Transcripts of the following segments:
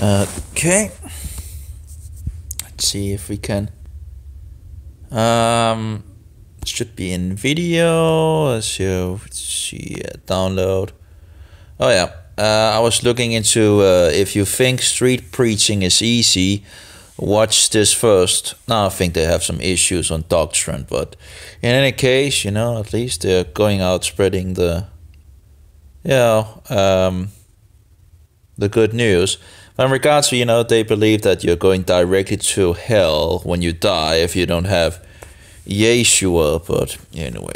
Okay, let's see if we can. Should be in video. Let's see, download. Oh yeah, I was looking into if you think street preaching is easy, watch this first. Now I think they have some issues on doctrine, but in any case, at least they're going out spreading the good news. In regards to, they believe that you're going directly to hell when you die if you don't have Yeshua, but anyway.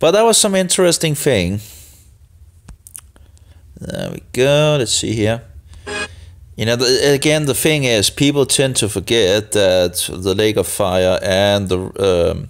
But that was some interesting thing. There we go, let's see here. Again, the thing is, people tend to forget that the lake of fire and the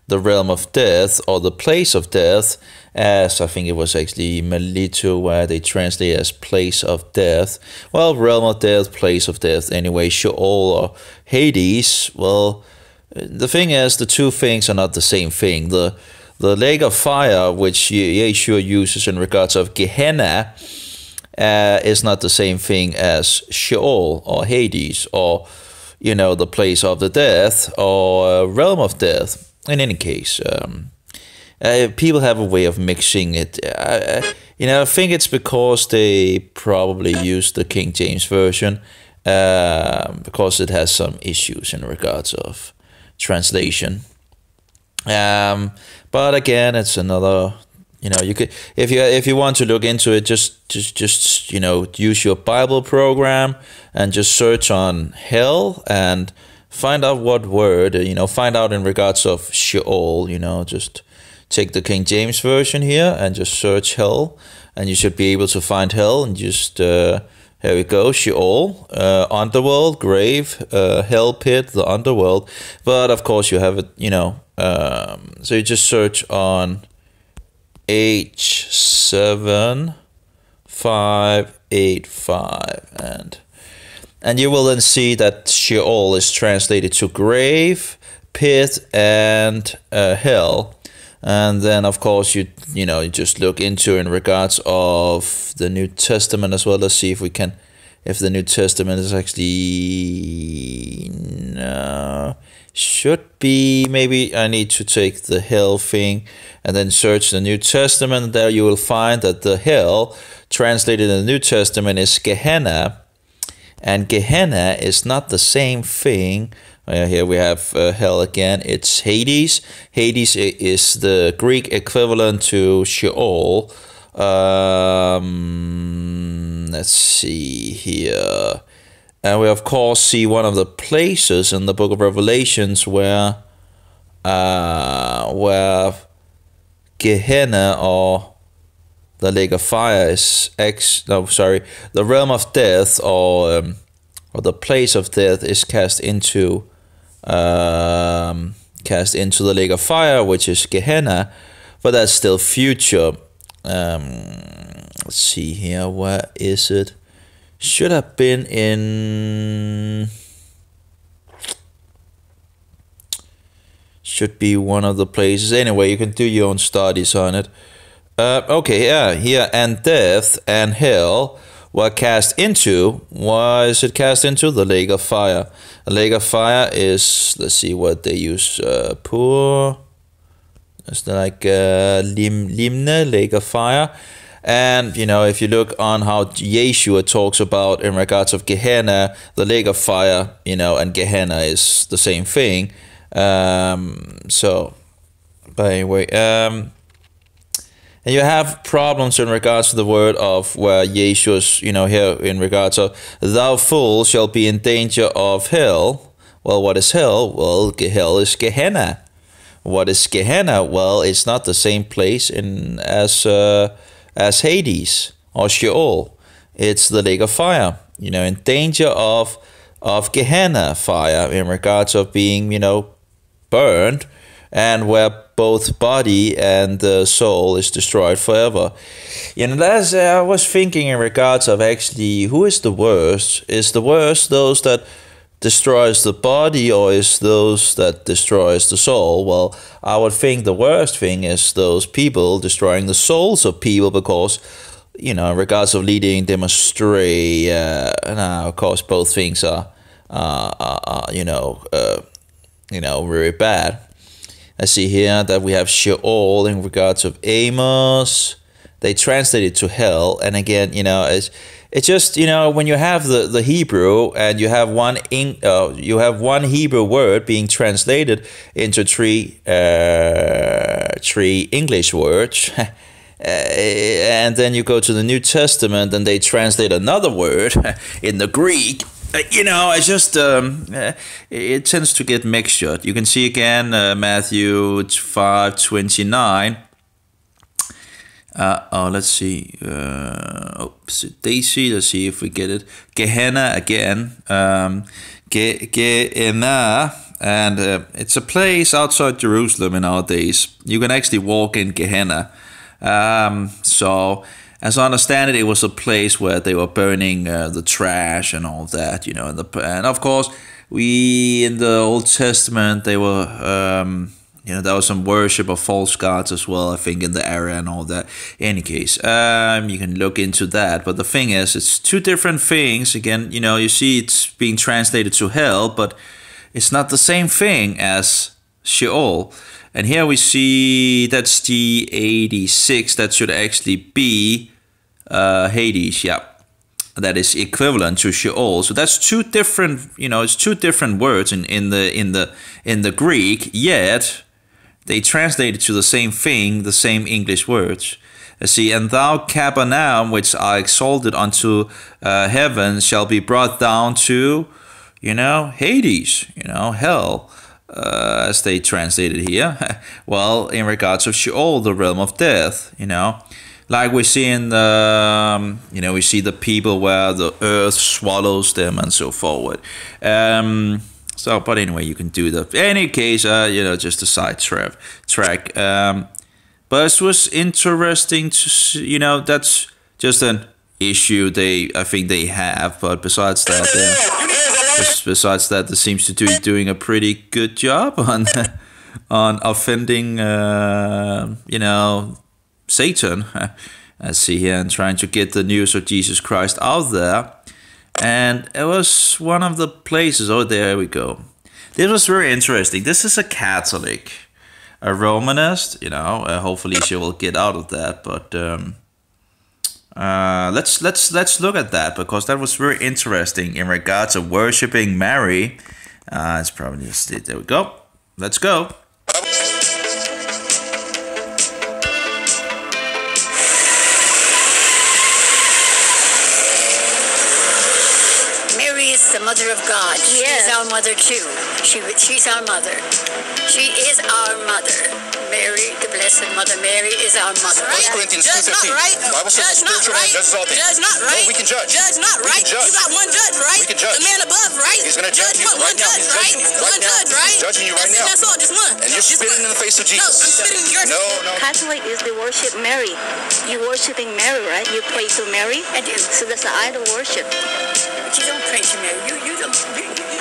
realm of death, or the place of death, as I think it was actually Melito where they translate as place of death. Well, realm of death, place of death, anyway, Sheol or Hades. Well, the thing is, the two things are not the same thing. The lake of fire, which Yeshua uses in regards of Gehenna, is not the same thing as Sheol or Hades, or the place of the death, or realm of death. In any case, people have a way of mixing it. I think it's because they probably use the King James Version, because it has some issues in regards of translation. But again, it's another. You could, if you want to look into it, just use your Bible program and just search on hell and find out what word, find out in regards of Sheol, just take the King James Version here and just search hell, and you should be able to find hell, and just, here we go, Sheol, underworld, grave, hell pit, the underworld. But of course you have it, so you just search on H7585, and you will then see that Sheol is translated to grave, pit, and hell. And then of course you just look into in regards of the New Testament as well. Let's see if the New Testament is actually, no, should be, maybe I need to take the hell thing and then search the New Testament. There you will find that the hell translated in the New Testament is Gehenna, and Gehenna is not the same thing. Here we have hell again, it's Hades. Hades is the Greek equivalent to Sheol. Let's see here. And we of course see one of the places in the book of Revelations where Gehenna, or the lake of fire, is the realm of death, or the place of death, is cast into the lake of fire, which is Gehenna, but that's still future. Let's see here, where is it? Should have been in, should be one of the places. Anyway, you can do your own studies on it. Okay, yeah, here, and death and hell were cast into. Why is it cast into? The lake of fire. The lake of fire is, let's see what they use, pur. It's like Limne, lake of fire. And, if you look on how Yeshua talks about in regards of Gehenna, the lake of fire, and Gehenna is the same thing. So, but anyway, and you have problems in regards to the word of where Yeshua's, here in regards of, thou fool shall be in danger of hell. Well, what is hell? Well, hell is Gehenna. What is Gehenna? Well, it's not the same place as Hades or Sheol. It's the lake of fire, in danger of Gehenna fire, in regards of being, burned, and where both body and soul is destroyed forever. As I was thinking in regards of actually, who is the worst? Is the worst those that destroys the body, or is those that destroys the soul? Well, I would think the worst thing is those people destroying the souls of people, because in regards of leading them astray. Now, of course, both things are very bad. I see here that we have Sheol in regards of Amos. They translate it to hell, and again, it's just when you have the Hebrew and you have one Hebrew word being translated into three English words, and then you go to the New Testament and they translate another word in the Greek. It's just it tends to get mixtured. You can see again Matthew 5:29. Let's see. Daisy. Let's see if we get it. Gehenna again. Gehenna, and it's a place outside Jerusalem in our days. You can actually walk in Gehenna. So, as I understand it, it was a place where they were burning the trash and all that. And of course, in the Old Testament, they were. There was some worship of false gods as well, I think, in the area and all that. In any case, you can look into that. But the thing is, it's two different things. Again, you see it's being translated to hell, but it's not the same thing as Sheol. And here we see that's G86. That should actually be Hades, yeah. That is equivalent to Sheol. So that's two different, it's two different words in the Greek, yet they translated to the same thing, the same English words. See, and thou, Capernaum, which are exalted unto heaven, shall be brought down to, Hades, hell, as they translated here. Well, in regards of Sheol, the realm of death, like we see in the, we see the people where the earth swallows them and so forward. But anyway, you can do that. In any case, just a side track. But it was interesting to see, that's just an issue I think they have. But besides that, they seems to be doing a pretty good job on offending, Satan. I see here, and trying to get the news of Jesus Christ out there. And it was one of the places. Oh, there we go. This was very interesting. This is a Catholic, a Romanist. Hopefully she will get out of that. But let's look at that, because that was very interesting in regards of worshiping Mary. It's probably just it. There we go. Let's go. The mother of God. Yes. She's our mother too. She's our mother. She is our mother. Mary, the Blessed Mother Mary, is our mother. 1 Corinthians 2:15. Right. Bible says spiritual man judges all things. Judge not right. No, we can judge. Judge not right. Judge. You got one judge, right? We can judge. The man above, right? He's going to judge you right now. He's judging you right now. Right? He's judging you right now. That's all. Just one. And you're spitting in the face of Jesus. No, I'm spitting in your face. No. Catholic is they worship Mary. You worshiping Mary, right? You pray to Mary. I do. So that's the idol worship. But you don't pray to Mary. You don't.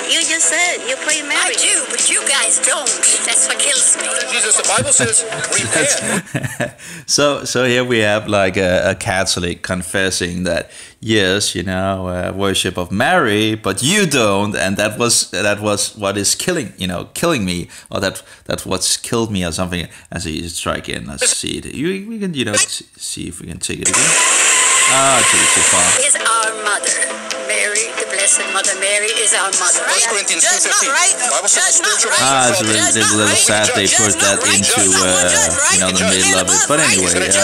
You just said you pray Mary. I do, but you guys don't. That's what kills me. Jesus, the Bible says, repent. So here we have like a Catholic confessing that yes, worship of Mary, but you don't, and that was what is killing me, or that's what's killed me or something. As you try again, let's see it. We can see if we can take it again. I took it too far. Is our mother. Mary, the Blessed Mother Mary, is our mother. 1 Corinthians 2:15. Bible says spiritual it's a little sad they put that into the middle of it. But anyway, that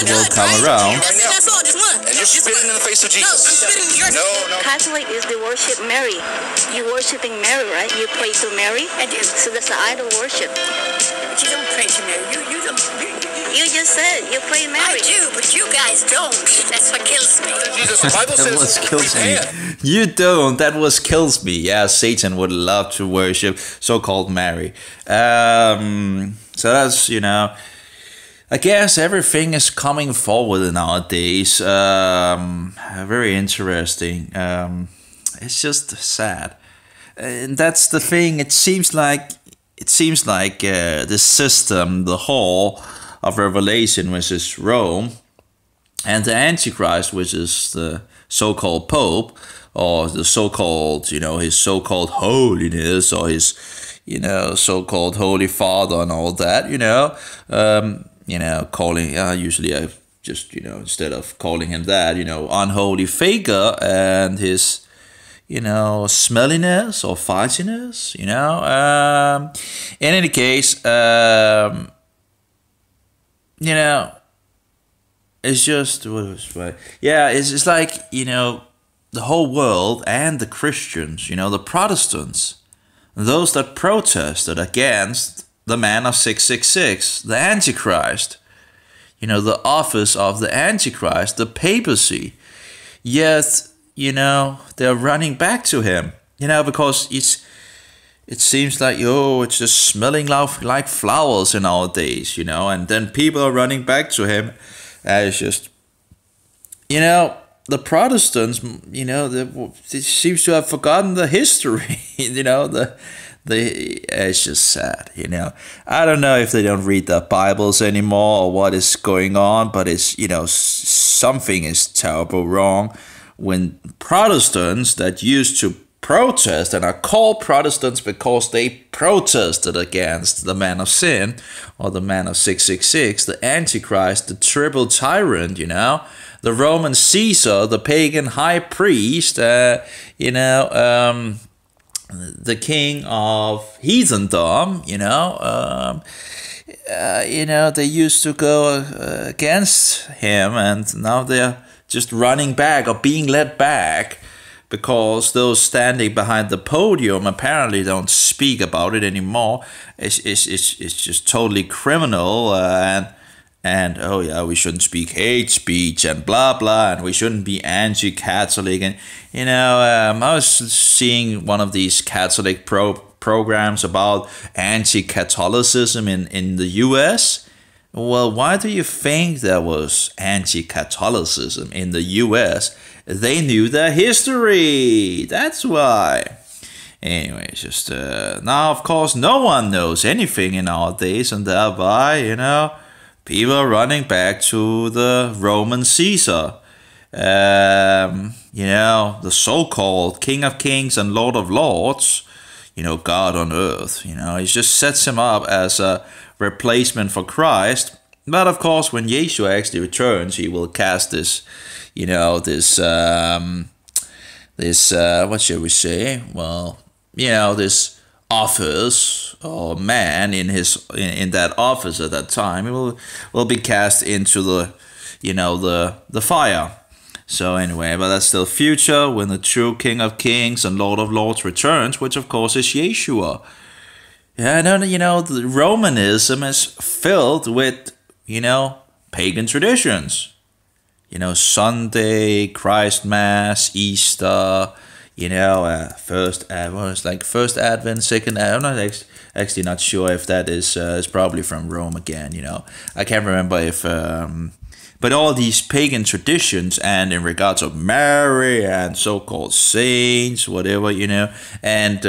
will come around. That's all. Just one. And you're spitting in the face of Jesus. No, I'm spitting in your face. No. Catholic is they worship Mary. You worshiping Mary, right? You pray to Mary. I do. So that's the idol worship. But you don't pray to Mary. You don't. You just said you pray Mary. I do, but you guys don't. That's what kills me. Jesus, the Bible That says, was kills me. repent. You don't. That was kills me. Yeah, Satan would love to worship so-called Mary. So that's I guess everything is coming forward nowadays. Very interesting. It's just sad, and that's the thing. It seems like the system, the whole of Revelation versus Rome, And the Antichrist, which is the so-called Pope, or the so-called, his so-called holiness, or his, so-called Holy Father and all that, calling, usually I just, instead of calling him that, unholy faker and his, smelliness or fightiness, in any case, it's just, it's like, the whole world and the Christians, the Protestants, those that protested against the man of 666, the Antichrist, the office of the Antichrist, the papacy, yet, they're running back to him, because it seems like, it's just smelling like flowers in our days, and then people are running back to him. It's just, the Protestants, they seems to have forgotten the history, it's just sad, I don't know if they don't read their Bibles anymore or what is going on, but it's, something is terrible wrong when Protestants that used to protest and are called Protestants because they protested against the man of sin or the man of 666, the Antichrist, the triple tyrant, the Roman Caesar, the pagan high priest, the king of heathendom, they used to go against him, and now they're just running back or being led back because those standing behind the podium apparently don't speak about it anymore. It's just totally criminal, and oh yeah, we shouldn't speak hate speech and blah blah, and we shouldn't be anti-Catholic. And I was seeing one of these Catholic programs about anti-Catholicism in the U.S. Well, why do you think there was anti-Catholicism in the U.S.? They knew their history. That's why. Anyway, it's just now, of course, no one knows anything in our days, and thereby, people are running back to the Roman Caesar. The so-called King of Kings and Lord of Lords, God on earth. He just sets him up as a replacement for Christ. But of course, when Yeshua actually returns, he will cast this, this what shall we say? Well, this office or man in that office at that time, it will be cast into the, the fire. So anyway, but that's still future when the true King of Kings and Lord of Lords returns, which of course is Yeshua. Yeah, the Romanism is filled with, pagan traditions. Sunday, Christ Mass, Easter, first Advent, second Advent. I'm not actually not sure if that is probably from Rome again. I can't remember if. But all these pagan traditions, and in regards of Mary and so-called saints, whatever, and,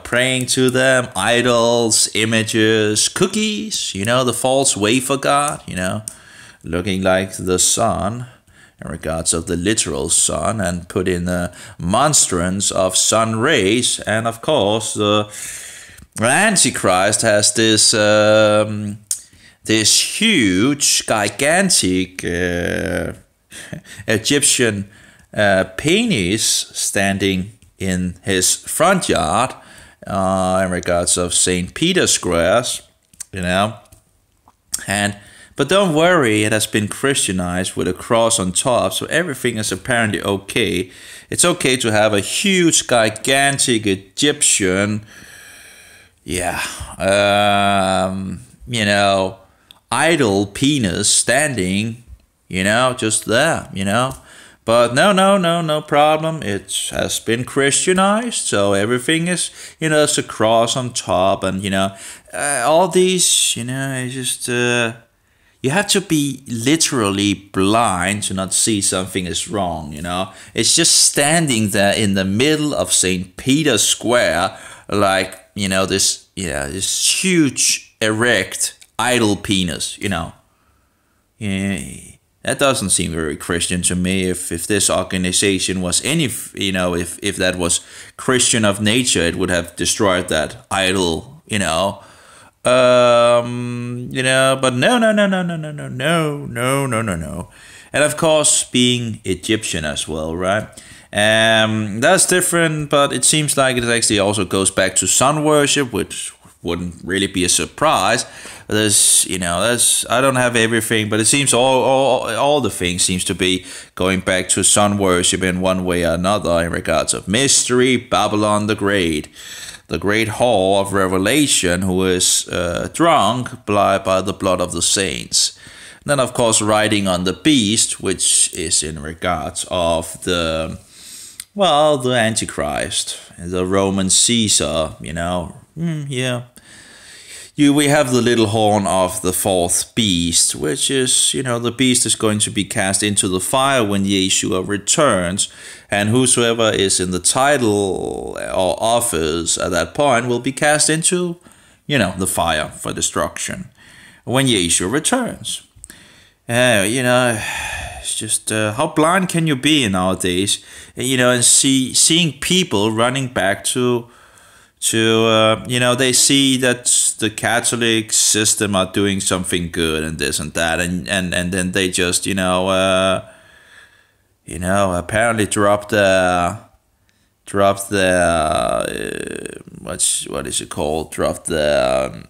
praying to them, idols, images, cookies, the false wafer god, looking like the sun, in regards of the literal sun, and put in the monstrance of sun rays. And of course, the Antichrist has this huge, gigantic Egyptian penis standing in his front yard in regards of St. Peter's Squares, but don't worry, it has been Christianized with a cross on top, so everything is apparently okay. It's okay to have a huge, gigantic Egyptian, idol penis standing, just there, But no problem. It has been Christianized, so everything is, it's a cross on top, and, all these, it's just, you have to be literally blind to not see something is wrong, It's just standing there in the middle of St. Peter's Square, like, this huge, erect, idol penis, That doesn't seem very Christian to me. If this organization was any, if that was Christian of nature, it would have destroyed that idol, But no. And of course, being Egyptian as well, right? That's different, but it seems like it actually also goes back to sun worship, which wouldn't really be a surprise. I don't have everything, but it seems all the things seems to be going back to sun worship in one way or another in regards of mystery, Babylon the great hall of revelation, who is drunk by the blood of the saints. And then, of course, riding on the beast, which is in regards of the Antichrist, the Roman Caesar, we have the little horn of the fourth beast, which is, the beast is going to be cast into the fire when Yeshua returns, and whosoever is in the title or office at that point will be cast into, the fire for destruction when Yeshua returns. It's just how blind can you be nowadays, and seeing people running back to they see that the Catholic system are doing something good and this and that, and then they just apparently drop the what is it called? Drop the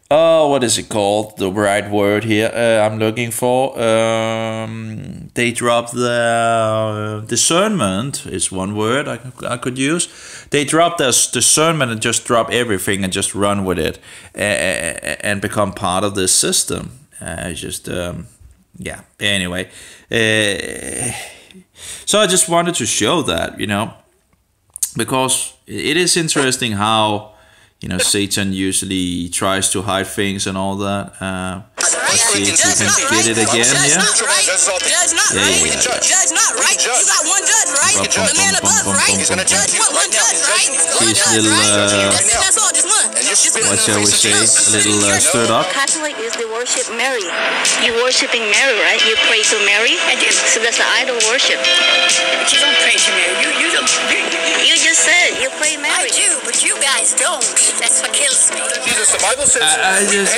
what is it called? The right word here I'm looking for. They drop the discernment is one word I could use. They drop their discernment and just drop everything and just run with it and become part of this system. Anyway. So I just wanted to show that, because it is interesting how Satan usually tries to hide things and all that. Let's see if we can get it again here. Yeah. Judge not right. You got one judge, right? The man above, right? He's gonna judge one judge, right? She's a little, what shall we say, a little stirred up. Catholic is they worship Mary. You worshiping Mary, right? You pray to Mary. So that's the idol worship. But you don't pray to Mary. You don't. You just said you pray Mary. I do, but you guys don't. That's what kills me. Jesus, the Bible says.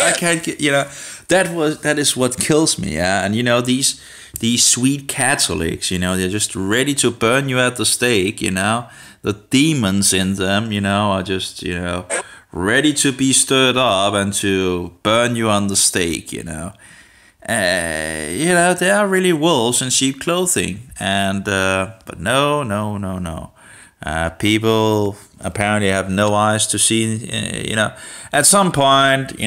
I can't get, that is what kills me, yeah. And these sweet Catholics, they're just ready to burn you at the stake, The demons in them, are just, ready to be stirred up and to burn you on the stake, They are really wolves in sheep clothing, and but no. People apparently have no eyes to see, At some point,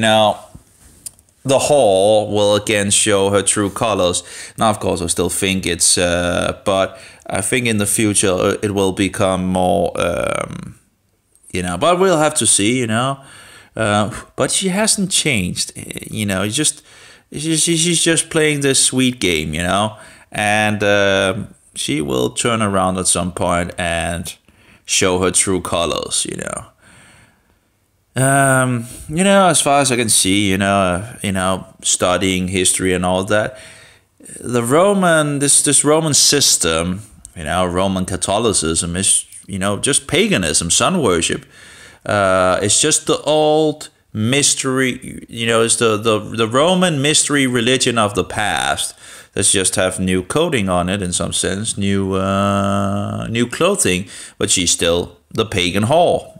the whore will again show her true colors. Now, of course, I still think it's, but I think in the future it will become more, but we'll have to see, But she hasn't changed, she's just playing this sweet game, and she will turn around at some point and show her true colors, as far as I can see, studying history and all that, the Roman, this Roman system, Roman Catholicism is, just paganism, sun worship. It's just the old mystery, it's the Roman mystery religion of the past. Let's just have new coating on it in some sense, new clothing, but she's still the pagan whore,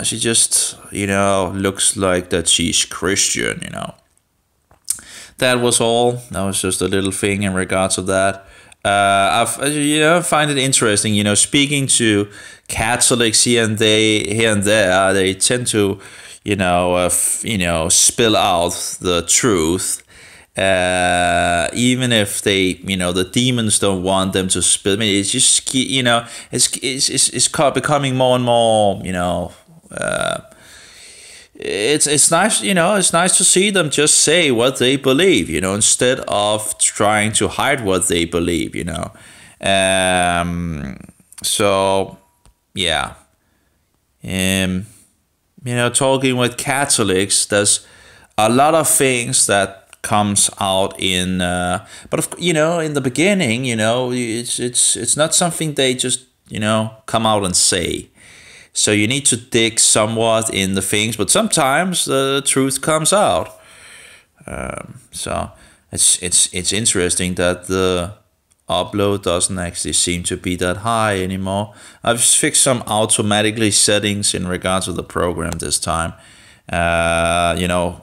She just, looks like that she's Christian, That was all. That was just a little thing in regards to that. I find it interesting, speaking to Catholics here and there, they tend to, spill out the truth. Even if they, the demons don't want them to spill. I mean, it's just, it's becoming more and more, it's nice, it's nice to see them just say what they believe, instead of trying to hide what they believe, So, yeah. Talking with Catholics, there's a lot of things that comes out in, but in the beginning, it's not something they just come out and say. So you need to dig somewhat in the things, but sometimes the truth comes out. So it's interesting that the upload doesn't actually seem to be that high anymore. I've fixed some automatically settings in regards to the program this time.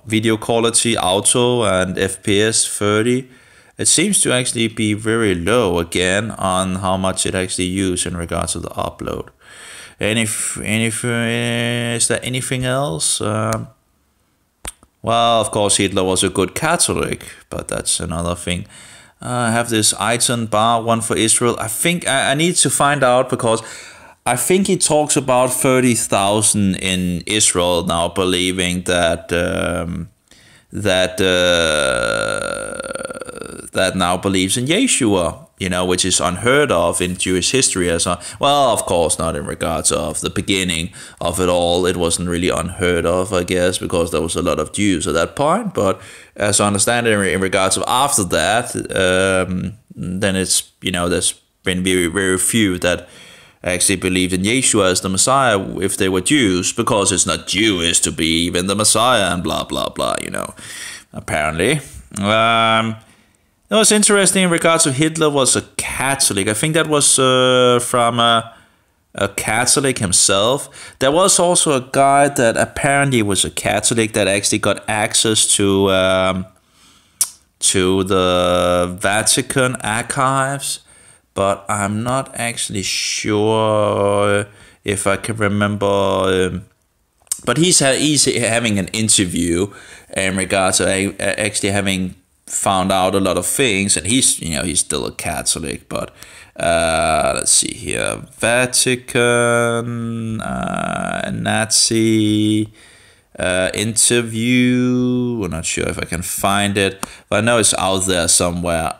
Video quality auto and FPS 30. It seems to actually be very low again on how much it actually uses in regards to the upload. And is there anything else? Well, of course, Hitler was a good Catholic, but that's another thing. I have this Eitan Bar, one for Israel. I think I need to find out, because I think he talks about 30,000 in Israel now believing that now believes in Yeshua, which is unheard of in Jewish history. Well, of course, not in regards of the beginning of it all. It wasn't really unheard of, I guess, because there was a lot of Jews at that point. But as I understand it, in regards of after that, then it's, there's been very, very few that actually believed in Yeshua as the Messiah if they were Jews, because it's not Jewish to believe in the Messiah and blah, blah, blah, apparently. It was interesting in regards to Hitler was a Catholic. I think that was from a Catholic himself. There was also a guy that apparently was a Catholic that actually got access to the Vatican archives, but I'm not actually sure if I can remember. But he's having an interview in regards to actually having found out a lot of things, and he's still a Catholic, but let's see here, Vatican Nazi interview. I'm not sure if I can find it, but I know it's out there somewhere.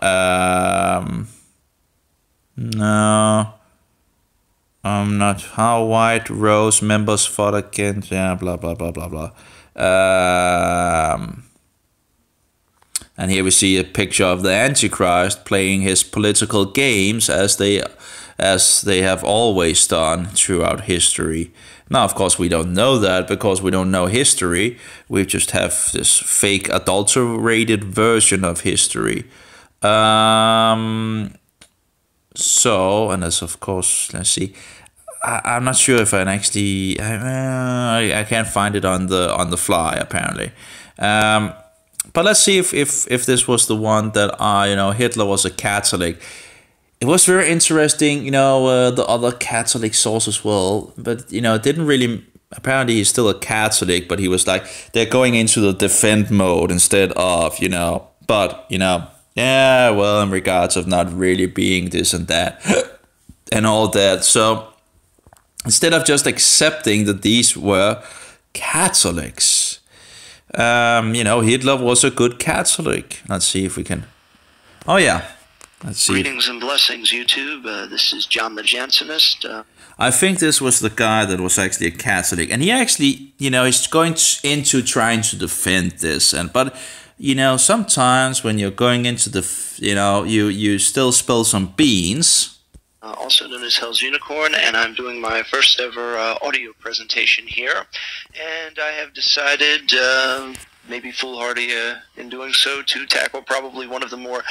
No, I'm not. How White Rose members fought against, blah blah blah blah blah. And here we see a picture of the Antichrist playing his political games as they have always done throughout history. Now, of course, we don't know that because we don't know history. We just have this fake adulterated version of history. So, and that's of course, let's see. I'm not sure if I actually I can't find it on the fly apparently. But let's see if this was the one that Hitler was a Catholic. It was very interesting, the other Catholic source as well, but it didn't really. Apparently, he's still a Catholic, but he was like they're going into the defend mode instead of but yeah, well, in regards of not really being this and that and all that. So instead of just accepting that these were Catholics, Hitler was a good Catholic. Let's see if we can. Oh yeah, let's see. Greetings and blessings, YouTube. This is John the Jansenist. I think this was the guy that was actually a Catholic, and he actually, he's going into trying to defend this, but sometimes when you're going into the, you still spill some beans. Also known as Hell's Unicorn, and I'm doing my first ever audio presentation here. And I have decided, maybe foolhardy in doing so, to tackle probably one of the more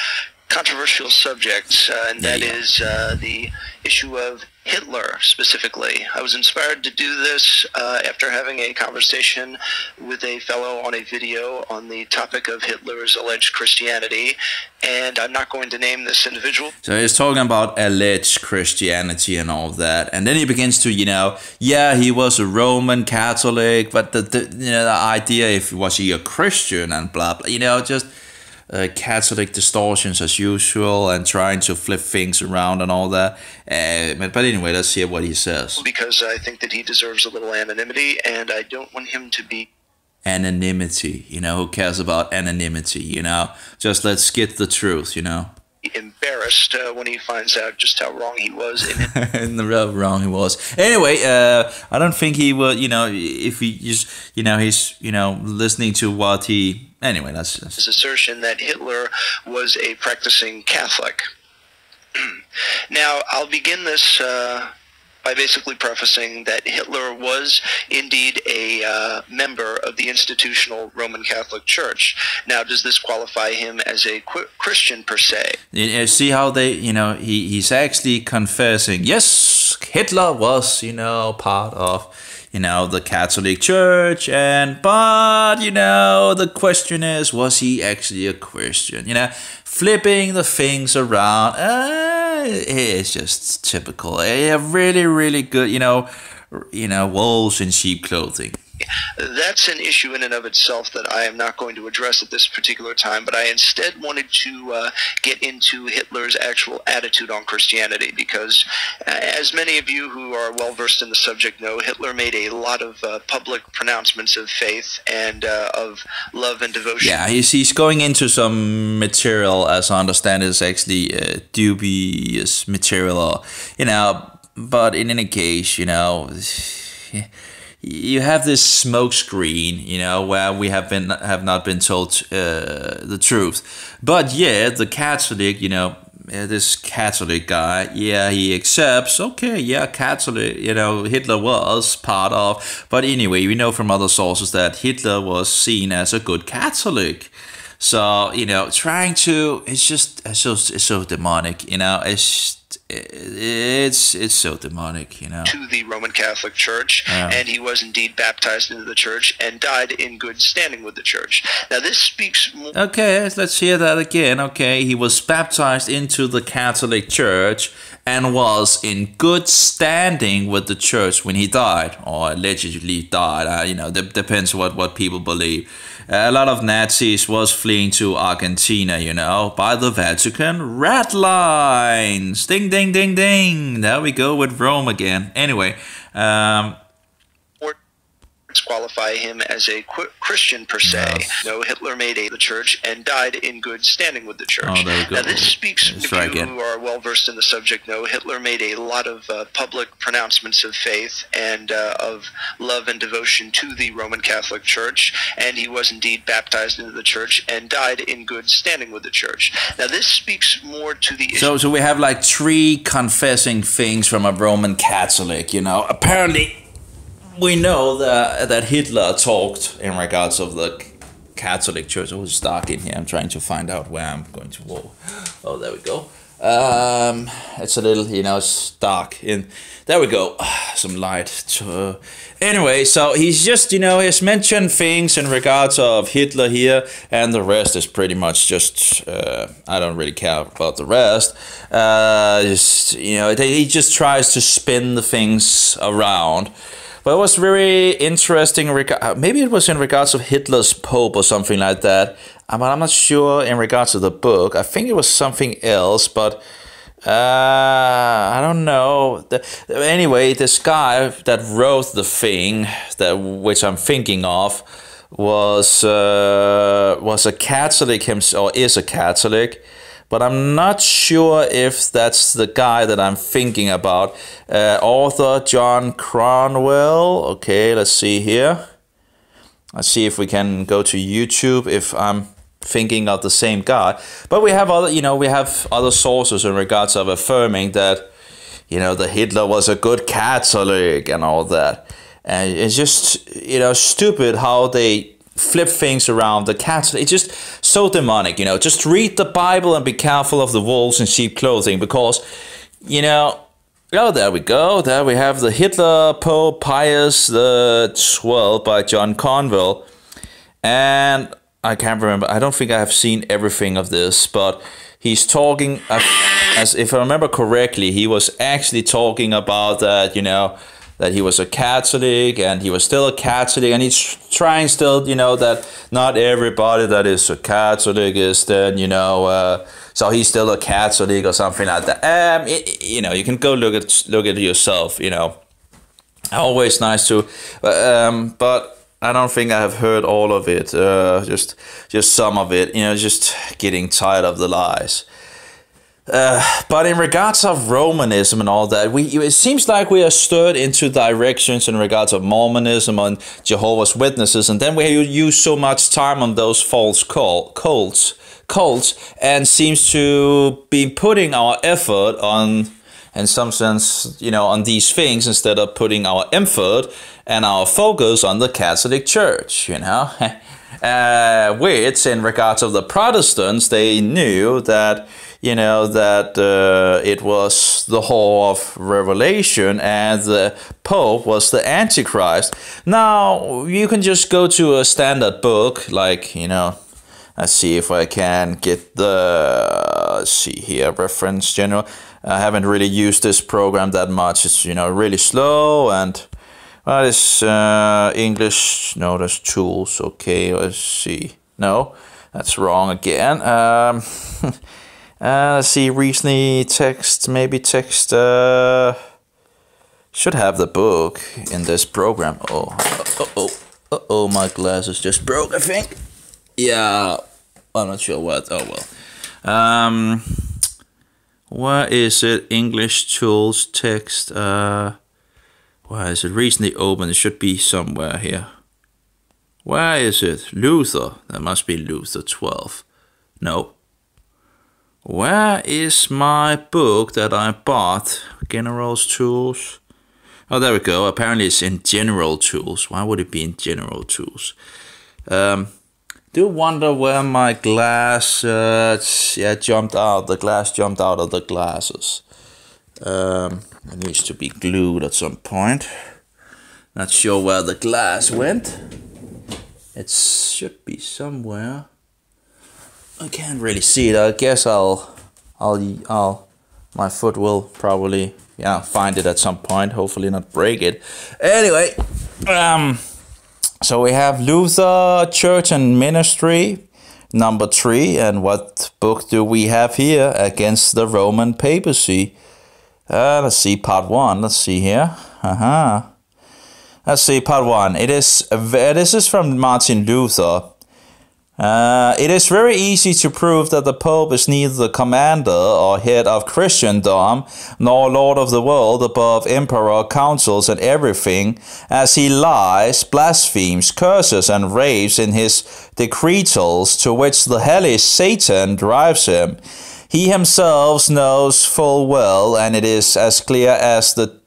controversial subjects, and that is the issue of Hitler specifically. I was inspired to do this after having a conversation with a fellow on a video on the topic of Hitler's alleged Christianity, and I'm not going to name this individual. So he's talking about alleged Christianity and all that, and then he begins to, yeah, he was a Roman Catholic, but the idea if was he a Christian and blah blah, just Catholic distortions as usual and trying to flip things around and all that. But anyway, let's hear what he says. Because I think that he deserves a little anonymity, and I don't want him to be... Anonymity, who cares about anonymity, just let's get the truth, embarrassed embarrassed when he finds out just how wrong he was in it. And the real wrong he was. Anyway, I don't think he will. If he just, he's, listening to what he. Anyway, that's his assertion that Hitler was a practicing Catholic. Now, I'll begin this by basically prefacing that Hitler was indeed a member of the institutional Roman Catholic Church. Now, does this qualify him as a Christian per se? You see how they, he's actually confessing, yes, Hitler was, part of, the Catholic Church, but, the question is, was he actually a Christian? Flipping the things around, it's just typical. Really, really good, wolves in sheep clothing. That's an issue in and of itself that I am not going to address at this particular time, but I instead wanted to get into Hitler's actual attitude on Christianity, because as many of you who are well versed in the subject know, Hitler made a lot of public pronouncements of faith and of love and devotion. Yeah, he's going into some material, as I understand, is actually dubious material, but in any case, you have this smoke screen, where we have not been told the truth. But yeah, the Catholic, this Catholic guy, he accepts, okay, Catholic, Hitler was part of. But anyway, we know from other sources that Hitler was seen as a good Catholic. So, trying to, it's so demonic, it's so demonic, to the Roman Catholic Church, and he was indeed baptized into the church and died in good standing with the church. Now, this speaks more... Okay, let's hear that again. Okay, he was baptized into the Catholic Church and was in good standing with the church when he died, or allegedly died. Depends what people believe. A lot of Nazis was fleeing to Argentina, by the Vatican red lines. Ding, ding, ding, ding. There we go with Rome again. Anyway, qualify him as a Christian per se. Yes. No, Hitler made the church and died in good standing with the church. Oh, there you go. Now, this speaks to you who are well versed in the subject know, Hitler made a lot of public pronouncements of faith and of love and devotion to the Roman Catholic Church, and he was indeed baptized into the church and died in good standing with the church. Now, this speaks more to the issue. So we have like 3 confessing things from a Roman Catholic, Apparently, we know that Hitler talked in regards of the Catholic Church. Oh, it's dark in here. I'm trying to find out where I'm going to walk. Oh, there we go. It's a little, it's dark. There we go. Some light. Anyway, so he's just, he's mentioned things in regards of Hitler here, and the rest is pretty much just, I don't really care about the rest. He just tries to spin the things around. But it was very interesting, maybe it was in regards of Hitler's Pope or something like that, but I'm not sure in regards to the book. I think it was something else, but I don't know. Anyway, this guy that wrote the thing, which I'm thinking of, was a Catholic himself, or is a Catholic. But I'm not sure if that's the guy that I'm thinking about. Author John Cornwell. Okay, let's see here. Let's see if we can go to YouTube if I'm thinking of the same guy. But we have other sources in regards of affirming that, that Hitler was a good Catholic and all that. And it's just, stupid how they flip things around. The Catholic, it's just so demonic, just read the Bible and be careful of the wolves in sheep clothing, because, oh, there we go. There we have the Hitler Pope Pius XII by John Cornwell. And I can't remember. I don't think I have seen everything of this, but he's talking, as if I remember correctly, he was actually talking about that, that he was a Catholic and he was still a Catholic, and he's trying still, that not everybody that is a Catholic is then, so he's still a Catholic or something like that. You can go look at it yourself, Always nice to, but I don't think I have heard all of it, just some of it, just getting tired of the lies. But in regards of Romanism and all that, it seems like we are stirred into directions in regards of Mormonism and Jehovah's Witnesses, and then we use so much time on those false cults, and seems to be putting our effort on, in some sense, on these things instead of putting our effort and our focus on the Catholic Church, which in regards of the Protestants, they knew that it was the whole of Revelation and the Pope was the Antichrist. Now, you can just go to a standard book, like, let's see if I can get reference general. I haven't really used this program that much. It's, really slow, and it's English. No, there's tools. Okay, let's see. No, that's wrong again. Let's see, recently text, should have the book in this program. Oh, my glasses just broke, I think. Yeah, I'm not sure what, well. Where is it? English tools, text, where is it? Recently opened, it should be somewhere here. Where is it? Luther, that must be Luther 12. No. Where is my book that I bought? General's Tools. Oh, there we go. Apparently it's in General Tools. Why would it be in General Tools? Do wonder where my glass jumped out. The glass jumped out of the glasses. It needs to be glued at some point. Not sure where the glass went. It should be somewhere. I can't really see it. I guess my foot will probably find it at some point. Hopefully not break it. Anyway, so we have Luther, Church and Ministry, number 3. And what book do we have here? Against the Roman Papacy. Let's see, part 1. Let's see here. Let's see, part 1. This is from Martin Luther. It is very easy to prove that the Pope is neither the commander or head of Christendom, nor Lord of the world above emperor, councils, and everything, as he lies, blasphemes, curses, and raves in his decretals, to which the hellish Satan drives him. He himself knows full well, and it is as clear as the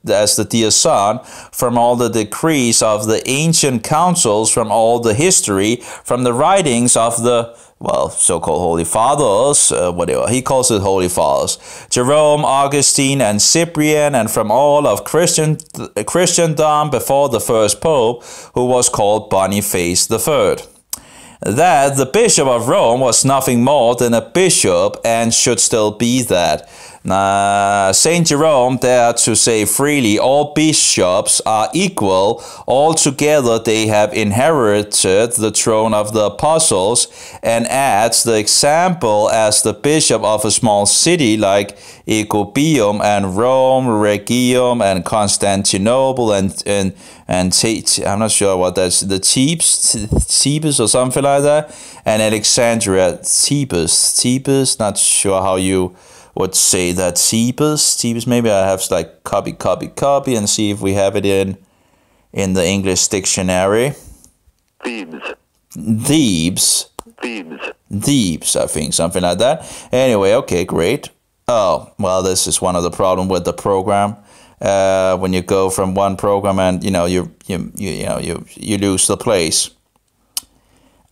dear sun, from all the decrees of the ancient councils, from all the history, from the writings of the, so-called Holy Fathers, whatever, he calls it Holy Fathers, Jerome, Augustine, and Cyprian, and from all of Christendom before the first Pope, who was called Boniface III. That the Bishop of Rome was nothing more than a bishop and should still be that. Saint Jerome dared to say freely, all bishops are equal, altogether they have inherited the throne of the apostles, and adds the example as the bishop of a small city like Egobium and Rome, Regium and Constantinople and I'm not sure what that's, the Thebes or something like that, and Alexandria, Thebes, not sure how you would say that. Thebes, maybe I have like copy and see if we have it in the English dictionary. Thebes, I think, something like that. Anyway, okay, great. Oh, well, this is one of the problem with the program. When you go from one program and you lose the place.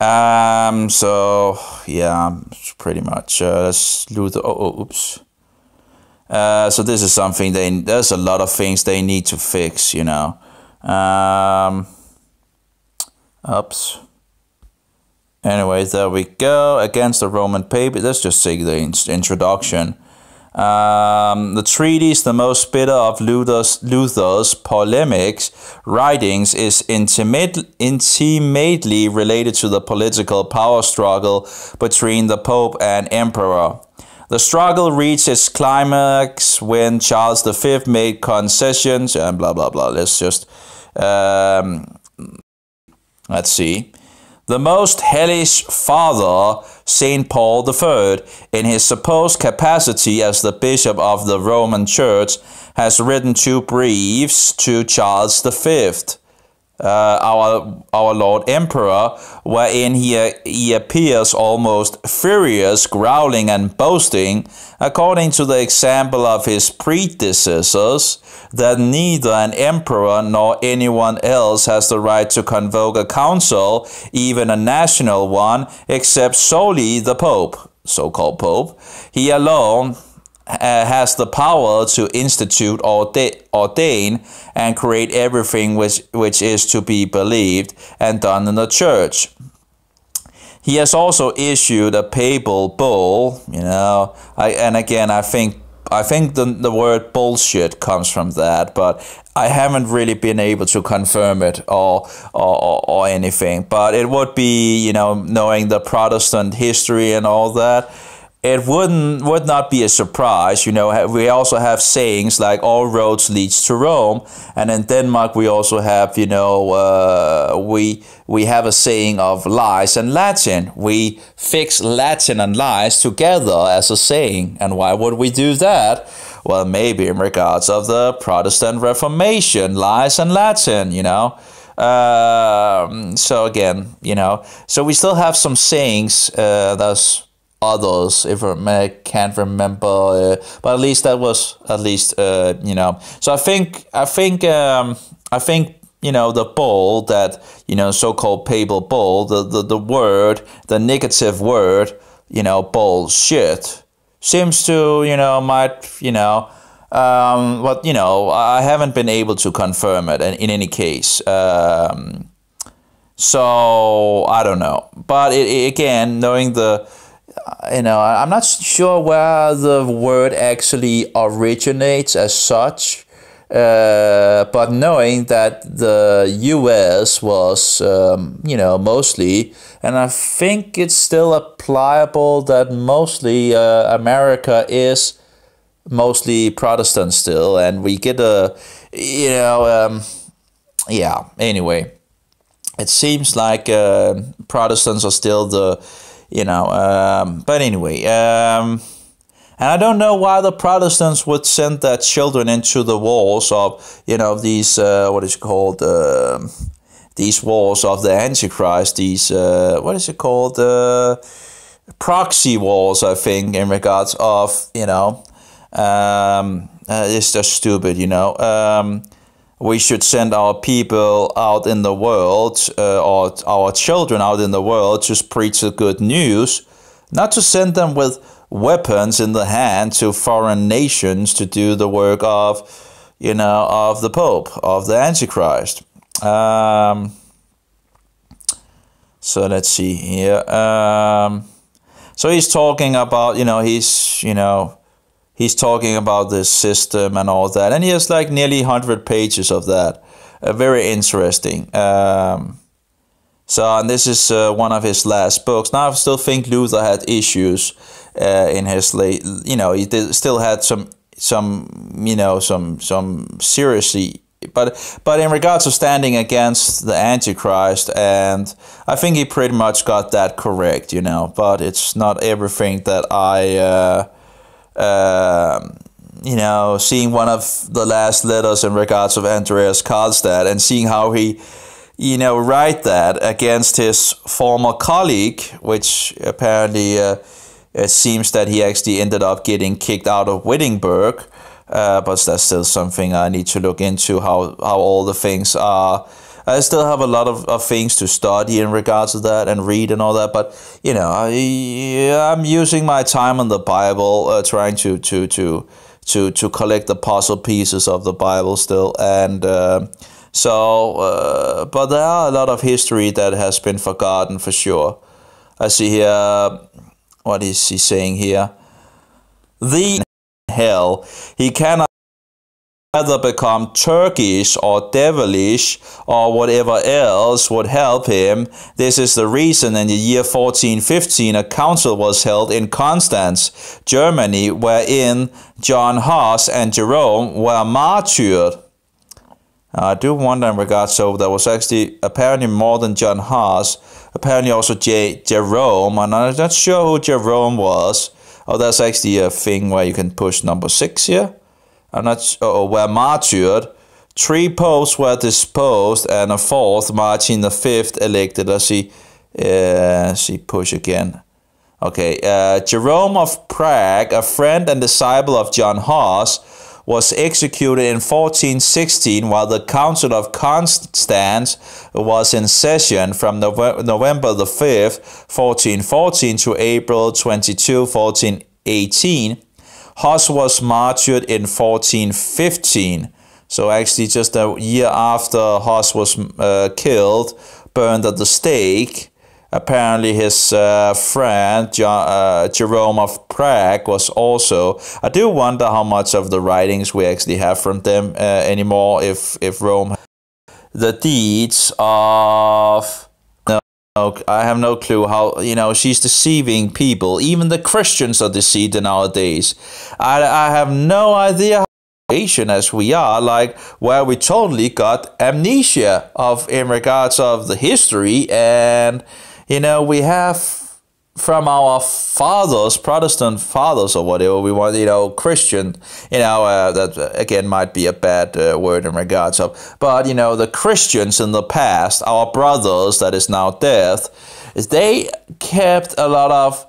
So yeah, pretty much let's lose the oops. So this is something there's a lot of things they need to fix, oops. Anyway, there we go. Against the Roman Papacy. Let's just say the introduction. The treatise, the most bitter of Luther's polemics writings, is intimately related to the political power struggle between the Pope and Emperor. The struggle reached its climax when Charles V made concessions and blah blah blah. Let's just let's see. The Most Hellish Father, St. Paul III, in his supposed capacity as the Bishop of the Roman Church, has written 2 briefs to Charles V, our Lord Emperor, wherein he appears almost furious, growling and boasting, according to the example of his predecessors, that neither an emperor nor anyone else has the right to convoke a council, even a national one, except solely the Pope, so-called Pope. He alone has the power to institute, ordain, and create everything which is to be believed and done in the church. He has also issued a papal bull, I think the word bullshit comes from that, but I haven't really been able to confirm it or anything. But it would be, knowing the Protestant history and all that, it would not be a surprise. We also have sayings like all roads leads to Rome, and in Denmark we also have, we have a saying of lies and Latin. We fix Latin and lies together as a saying. And why would we do that? Well, maybe in regards of the Protestant Reformation, lies and Latin, so again, so we still have some sayings, that's others, if I can't remember, but at least that was So I think the bull, that so-called papal bull, the word, the negative word, bullshit, seems to but I haven't been able to confirm it in any case. So I don't know, but again, knowing the I'm not sure where the word actually originates as such, but knowing that the US was, mostly, and I think it's still applicable that mostly America is mostly Protestant still, and we get anyway, it seems like Protestants are still the but anyway, and I don't know why the Protestants would send their children into the wars of, these, these wars of the Antichrist, these, proxy wars, I think, in regards of, it's just stupid, we should send our people out in the world, or our children out in the world, to preach the good news, not to send them with weapons in the hand to foreign nations to do the work of, of the Pope, of the Antichrist. So let's see here. So he's talking about, he's talking about this system and all that. And he has like nearly 100 pages of that. Very interesting. And this is one of his last books. Now I still think Luther had issues in his late, he still had some seriously, but in regards to standing against the Antichrist, and I think he pretty much got that correct, but it's not everything that I seeing one of the last letters in regards of Andreas Karlstadt and seeing how he, write that against his former colleague, which apparently it seems that he actually ended up getting kicked out of Wittenberg, but that's still something I need to look into, how all the things are. I still have a lot of things to study in regards to that and read and all that, but I'm using my time on the Bible, trying to collect the puzzle pieces of the Bible still, and but there are a lot of history that has been forgotten for sure. I see here, what is he saying here? The hell, he cannot either become Turkish or devilish or whatever else would help him. This is the reason in the year 1415 a council was held in Constance, Germany, wherein John Huss and Jerome were martyred. I do wonder in regards, so there was actually apparently more than John Huss, apparently also Jerome. And I'm not sure who Jerome was. Oh, there's actually a thing where you can push number 6 here. I'm not were martyred. 3 popes were disposed, and a 4th, Martin V, elected. Let's see, push again. Okay, Jerome of Prague, a friend and disciple of John Huss, was executed in 1416 while the Council of Constance was in session from November the 5th, 1414 to April 22, 1418. Huss was martyred in 1415. So actually just a year after Huss was killed, burned at the stake. Apparently his friend Jerome of Prague was also. I do wonder how much of the writings we actually have from them anymore, if Rome. The deeds of... No, I have no clue how, she's deceiving people. Even the Christians are deceived nowadays. I have no idea how as we are, like, where we totally got amnesia in regards of the history, and we have from our fathers, Protestant fathers or whatever we want, Christian, that again might be a bad word in regards of, but the Christians in the past, our brothers that is now dead, they kept a lot of,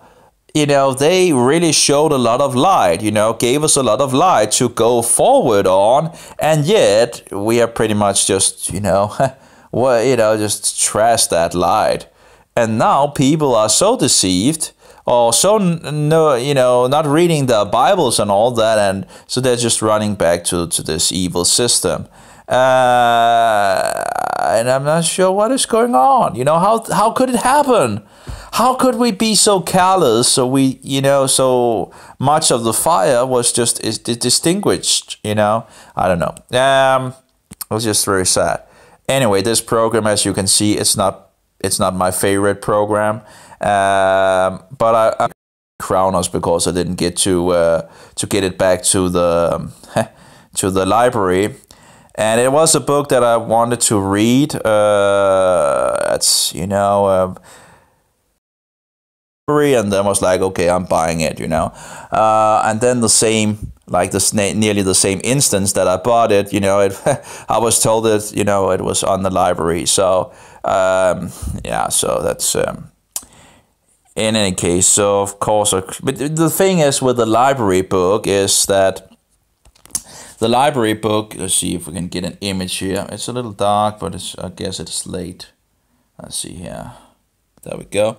they really showed a lot of light, gave us a lot of light to go forward on, and yet we are pretty much just, just trash that light. And now people are so deceived, or so, not reading the Bibles and all that, and so they're just running back to this evil system. And I'm not sure what is going on. How could it happen? How could we be so careless? So we, so much of the fire was just distinguished. I don't know. It was just very sad. Anyway, this program, as you can see, it's not my favorite program. But I crown us because I didn't get to get it back to the to the library. And it was a book that I wanted to read. And then was like, okay, I'm buying it, and then the same, like nearly the same instance that I bought it, I was told that, it was on the library. So, so that's, in any case, so of course, but the thing is with the library book is that the library book, let's see if we can get an image here. It's a little dark, but I guess it's late. Let's see here. There we go.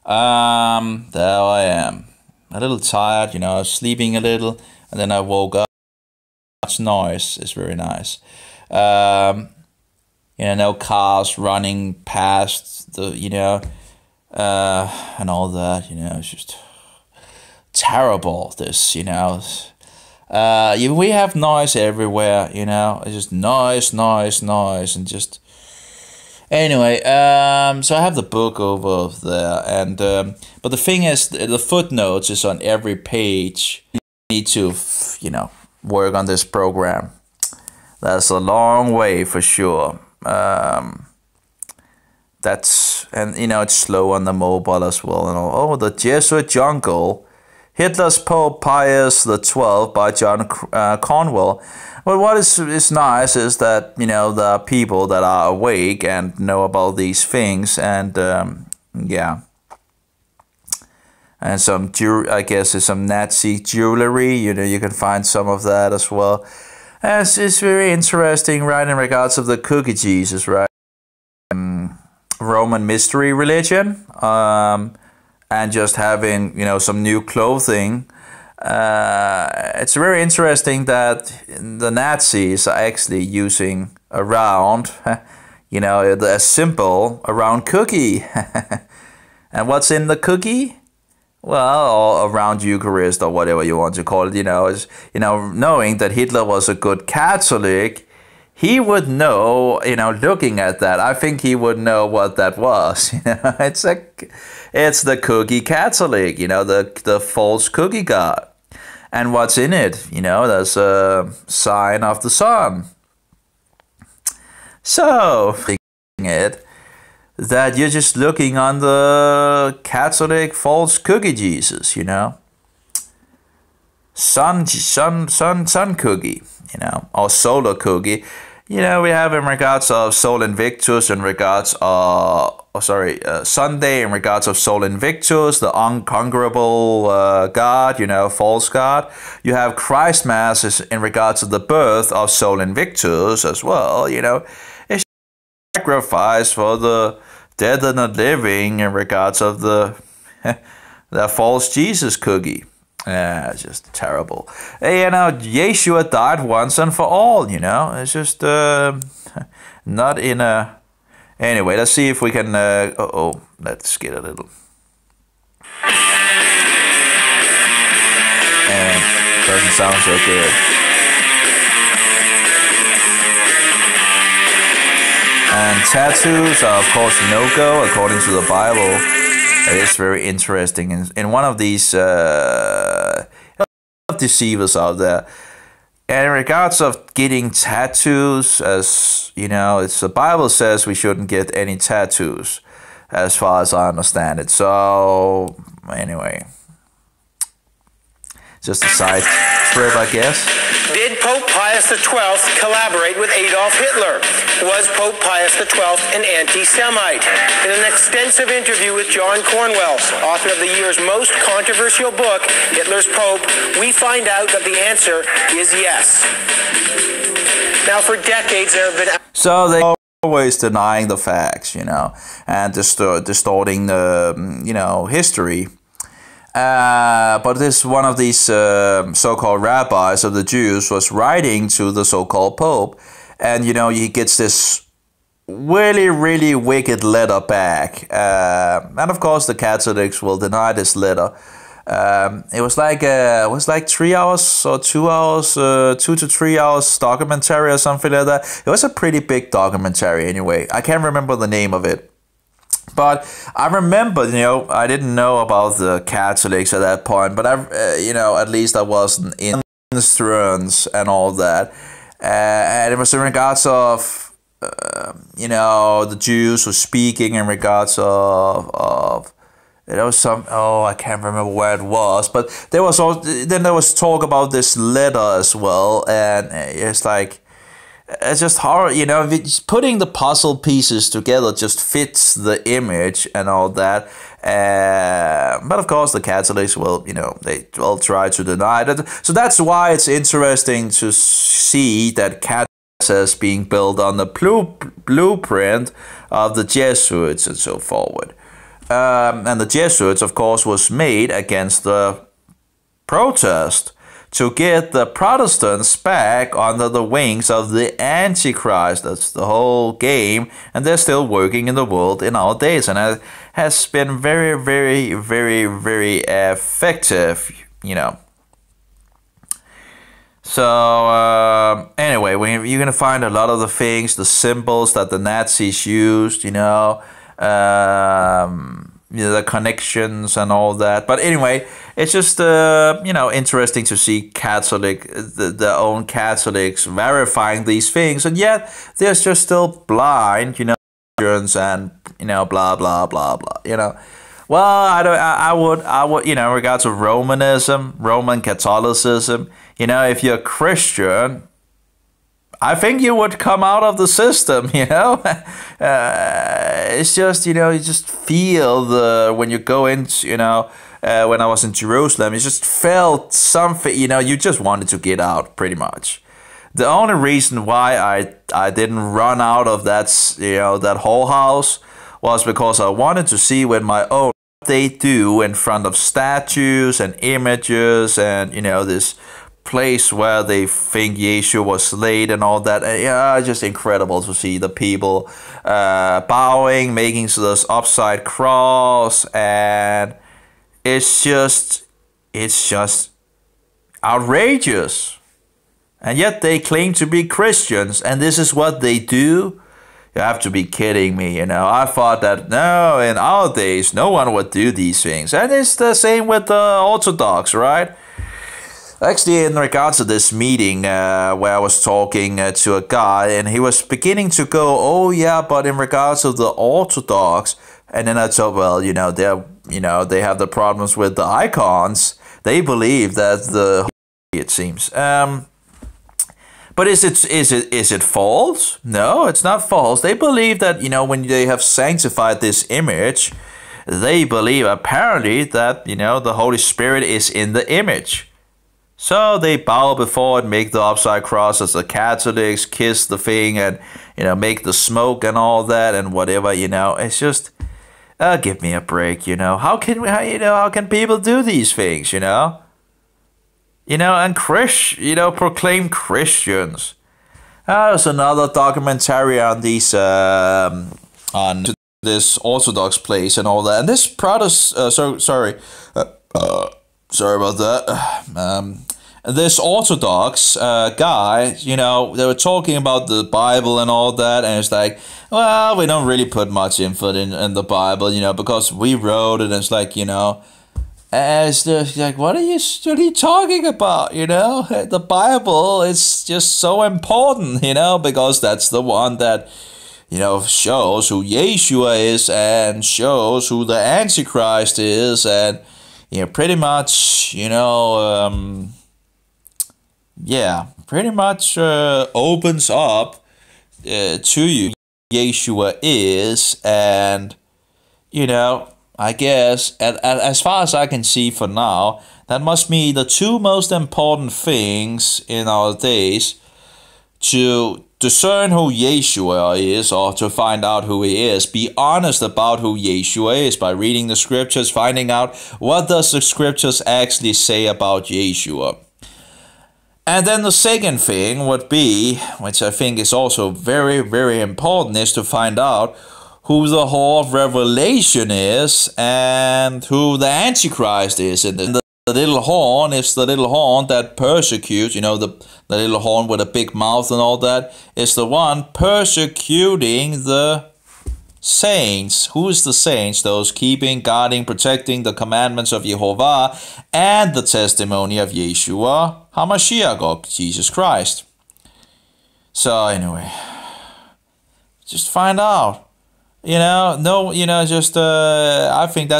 There I am. A little tired, sleeping a little, and then I woke up. Much noise. It's very nice. No cars running past the, and all that. It's just terrible. This, we have noise everywhere. It's just noise, and just. Anyway, so I have the book over there, and but the thing is, the footnotes is on every page. You need to, work on this program. That's a long way for sure. It's slow on the mobile as well. And all. Oh, the Jesuit Jungle, Hitler's Pope Pius XII by John Cornwell. Well, what is nice is that, there are people that are awake and know about these things, and and some I guess there's some Nazi jewelry. You can find some of that as well. And it's very interesting, right, in regards of the cookie Jesus, right? Roman mystery religion, and just having some new clothing. It's very interesting that the Nazis are actually using around, a symbol around cookie. And what's in the cookie? Well, around Eucharist or whatever you want to call it, is, knowing that Hitler was a good Catholic, he would know, looking at that, I think he would know what that was. It's the cookie Catholic, the false cookie god. And what's in it? There's a sign of the sun. So, that you're just looking on the Catholic false cookie Jesus, you know. Sun cookie, you know, or solar cookie. You know, we have in regards of Sol Invictus, in regards of, Sunday, in regards of Sol Invictus, the unconquerable God, you know, false God. You have Christ Mass in regards to the birth of Sol Invictus as well, you know. It's sacrifice for the dead and the living in regards of the false Jesus cookie. Yeah, it's just terrible. You know, Yeshua died once and for all, you know. It's just not in a... Anyway, let's see if we can... let's get a little... Doesn't sound so good. And tattoos are, of course, no-go according to the Bible. It is very interesting. In one of these deceivers out there, and in regards of getting tattoos, as you know, it's the Bible says we shouldn't get any tattoos, as far as I understand it. So anyway, just a side trip, I guess. Did Pope Pius XII collaborate with Adolf Hitler? Was Pope Pius XII an anti-Semite? In an extensive interview with John Cornwell, author of the year's most controversial book, Hitler's Pope, we find out that the answer is yes. Now, for decades, there have been... So they always denying the facts, you know, and distorting the, you know, history. But this one of these so-called rabbis of the Jews was writing to the so-called Pope, and you know, he gets this really, really wicked letter back, and of course the Catholics will deny this letter. It was like 3 hours or 2 hours, 2 to 3 hours documentary or something like that. It was a pretty big documentary anyway. I can't remember the name of it. But I remember, you know, I didn't know about the Catholics at that point, but you know, at least I wasn't in instruments and all that. And it was in regards of, you know, the Jews were speaking in regards of there was some, I can't remember where it was, but there was also, then there was talk about this letter as well, and it's like, it's just hard, you know, putting the puzzle pieces together just fits the image and all that. But of course, the Catholics will, you know, they will try to deny that. So that's why it's interesting to see that Catholics is being built on the blueprint of the Jesuits and so forward. And the Jesuits, of course, was made against the protest to get the Protestants back under the wings of the Antichrist. That's the whole game, and they're still working in the world in our days, and it has been very, very, very, very effective, you know. So anyway, you're gonna find a lot of the things, the symbols that the Nazis used, you know, the connections and all that. But anyway, it's just you know, interesting to see their own Catholics verifying these things, and yet they're just still blind, you know, and you know, blah blah blah blah, you know. Well, I would, you know, in regards to Romanism, Roman Catholicism, you know, if you're a Christian, I think you would come out of the system, you know. It's just, you know, you just feel when you go into, you know, when I was in Jerusalem, you just felt something, you know, you just wanted to get out, pretty much. The only reason why I didn't run out of that, you know, that whole house was because I wanted to see with my own what they do in front of statues and images and, you know, this place where they think Yeshua was laid and all that. And, yeah, just incredible to see the people bowing, making this upside cross, and it's just outrageous. And yet they claim to be Christians, and this is what they do. You have to be kidding me, you know. I thought that, no, in our days, no one would do these things. And it's the same with the Orthodox, right? Actually, in regards to this meeting where I was talking to a guy, and he was beginning to go, oh yeah, but in regards to the Orthodox, and then I told, well, they have the problems with the icons. They believe that it seems. But is it false? No, it's not false. They believe that, when they have sanctified this image, they believe apparently that, the Holy Spirit is in the image. So they bow before it, make the upside cross as the Catholics, kiss the thing, and, make the smoke and all that and whatever, It's just, give me a break, How can people do these things, and proclaim Christians. There's another documentary on these, on this Orthodox place and all that. And this sorry about that. This Orthodox guy, they were talking about the Bible and all that, and it's like, well, we don't really put much input in the Bible, because we wrote it, and it's like, it's just like, what are you talking about, The Bible is just so important, because that's the one that, shows who Yeshua is and shows who the Antichrist is, and pretty much, pretty much opens up to you Yeshua is, and, I guess, as far as I can see for now, that must be the two most important things in our days to discern who Yeshua is, or to find out who he is. Be honest about who Yeshua is by reading the scriptures, finding out what does the scriptures actually say about Yeshua. And then the second thing would be, which I think is also very, very important, is to find out who the Whore of Revelation is and who the Antichrist is. And the little horn is the little horn that persecutes, the little horn with a big mouth and all that, is the one persecuting the saints. Who is the saints? Those keeping, guarding, protecting the commandments of Jehovah and the testimony of Yeshua HaMashiach, or Jesus Christ. So anyway, just find out. I think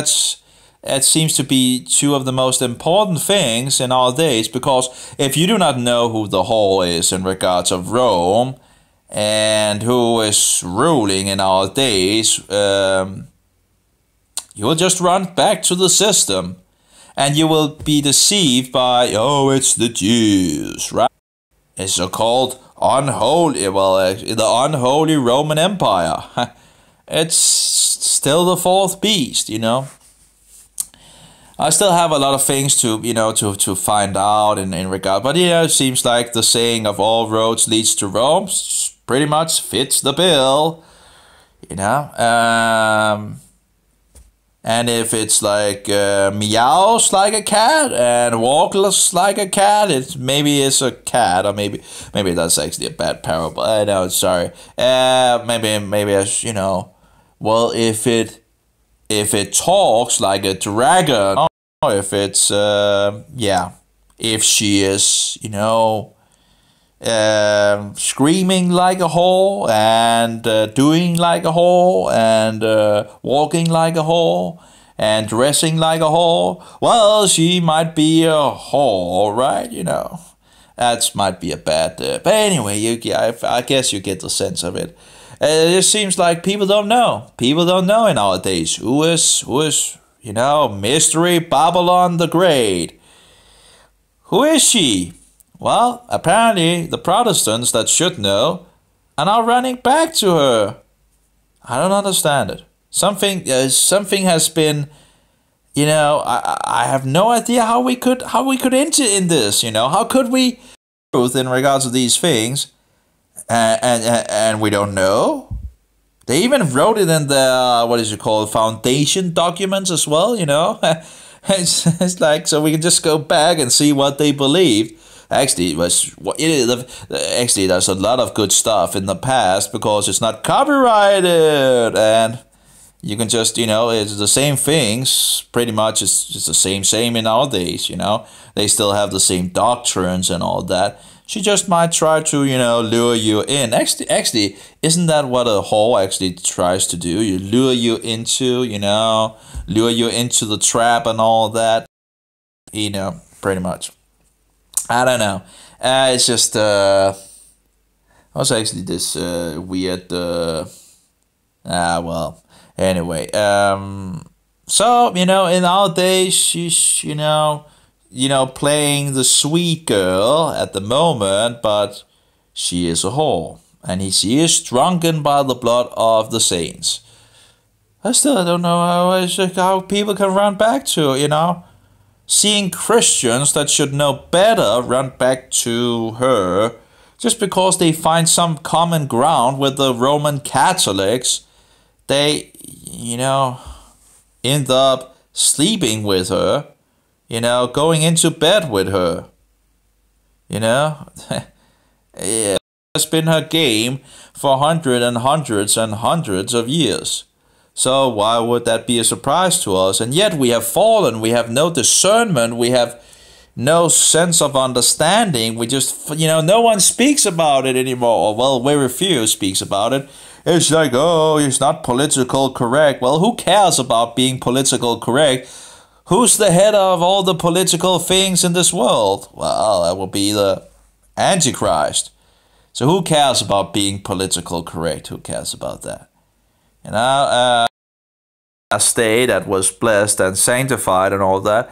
it seems to be two of the most important things in our days, because if you do not know who the whore is in regards of Rome and who is ruling in our days, you will just run back to the system and you will be deceived by, it's the Jews, right? It's so-called unholy, the unholy Roman Empire. It's still the fourth beast, I still have a lot of things to find out in regard. But, it seems like the saying of all roads leads to Rome pretty much fits the bill, And if it's like meows like a cat and walks like a cat, maybe it's a cat, or maybe that's actually a bad parable. I know, sorry. Maybe well, if it talks like a dragon, or if it's if she is screaming like a whore and doing like a whore and walking like a whore and dressing like a whore, well, she might be a whore, right? That might be a bad. But anyway, I guess you get the sense of it. It just seems like people don't know. People don't know in our days who is Mystery Babylon the Great. Who is she? Well, apparently the Protestants that should know are now running back to her. I don't understand it. Something has been, I have no idea how we could enter in this. How could we truth in regards to these things, and we don't know. They even wrote it in the foundation documents as well. It's like, so we can just go back and see what they believed. Actually, there's a lot of good stuff in the past because it's not copyrighted, and You can just, it's the same things, pretty much. It's just the same in our days, They still have the same doctrines and all that. She just might try to, lure you in. Actually, isn't that what a whore actually tries to do? You lure you into, lure you into the trap and all that. Pretty much. I don't know. It's just, what's actually this weird, anyway, so, in our days, she's, playing the sweet girl at the moment, but she is a whore. And she is drunken by the blood of the saints. I still don't know how people can run back to, seeing Christians that should know better run back to her just because they find some common ground with the Roman Catholics. They, end up sleeping with her, going into bed with her, Yeah, it's been her game for hundreds and hundreds of years. So why would that be a surprise to us? And yet we have fallen, we have no discernment, we have no sense of understanding. We just, no one speaks about it anymore. Well, very few speaks about it. It's like, oh, it's not political correct. Well, who cares about being political correct? Who's the head of all the political things in this world? Well, that will be the Antichrist. So who cares about being political correct? Who cares about that? A state that was blessed and sanctified and all that.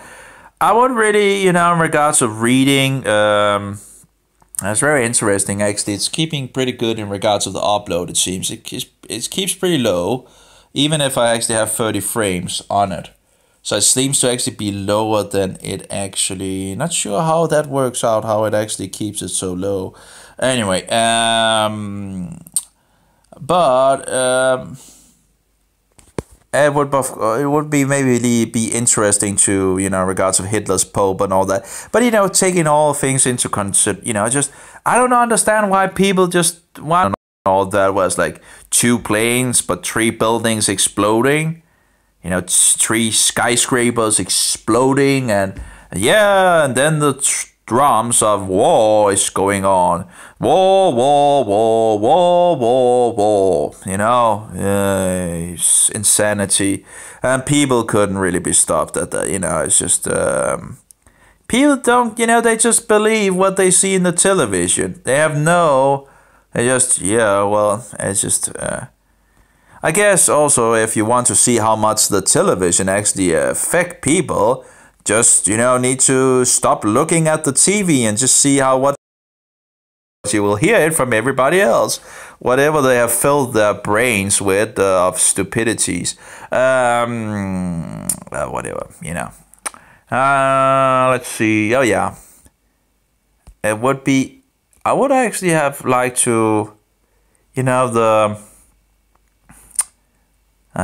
I would really, in regards of reading, that's very interesting, actually. It's keeping pretty good in regards of the upload, it seems. It keeps pretty low, even if I actually have 30 frames on it. So it seems to actually be lower than it actually... Not sure how that works out, how it actually keeps it so low. Anyway, it would be maybe be interesting to, regards of Hitler's Pope and all that. But, taking all things into consider, I don't understand why people just want all that was like 2 planes, but 3 buildings exploding. 3 skyscrapers exploding and then the drums of war is going on. War, war, war, war, war, war. It's insanity. And people couldn't really be stopped at that. It's just... people don't, they just believe what they see in the television. They have no... They just, it's just... I guess also if you want to see how much the television actually affect people... Just, need to stop looking at the TV and just see what you will hear it from everybody else. Whatever they have filled their brains with of stupidities. Whatever, let's see. Oh, yeah. It would be... I would actually have liked to... I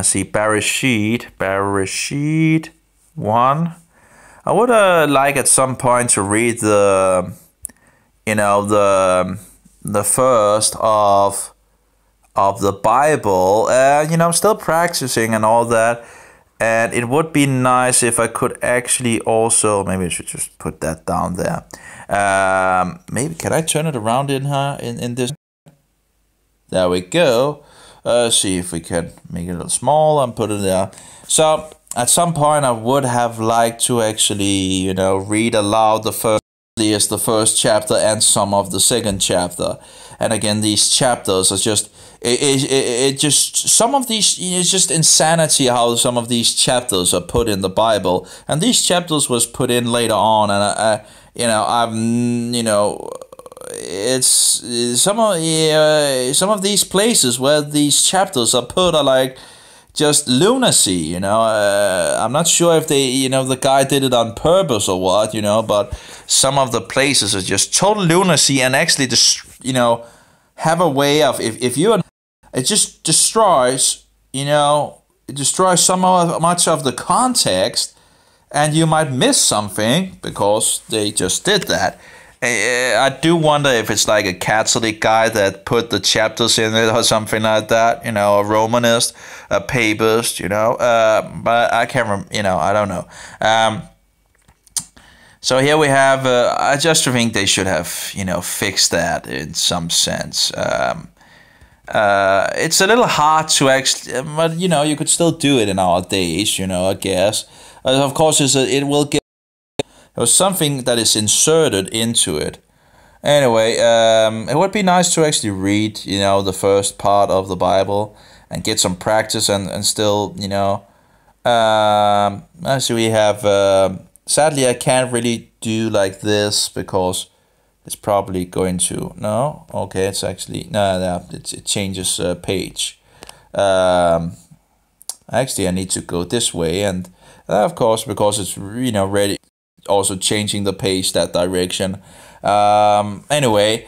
see Bereshit 1... I would like at some point to read the first of the Bible. I'm still practicing and all that, and it would be nice if I could actually also, maybe I should just put that down there. Maybe can I turn it around in this? There we go. See if we can make it a little smaller and put it there. So. At some point, I would have liked to actually, read aloud the first chapter and some of the second chapter. And again, these chapters are just, some of these, it's just insanity how some of these chapters are put in the Bible. And these chapters was put in later on, and it's some of these places where these chapters are put are like, just lunacy, I'm not sure if they, the guy did it on purpose or what, but some of the places are just total lunacy and actually just, have a way of, if you, it just destroys, it destroys much of the context and you might miss something because they just did that. I do wonder if it's like a Catholic guy that put the chapters in it or something like that, you know, a Romanist, a papist, you know, but I can't remember, you know, I don't know. So here we have, I just think they should have, you know, fixed that in some sense. It's a little hard to actually, but, you know, you could still do it in our days, you know, I guess. Of course, it will get, there was something that is inserted into it. Anyway, it would be nice to actually read, you know, the first part of the Bible and get some practice and still, you know, so we have, sadly, I can't really do like this because it's probably going to, no, okay, it's actually, no, it changes page. Actually, I need to go this way, and of course, because it's, you know, ready, also changing the page that direction. Anyway,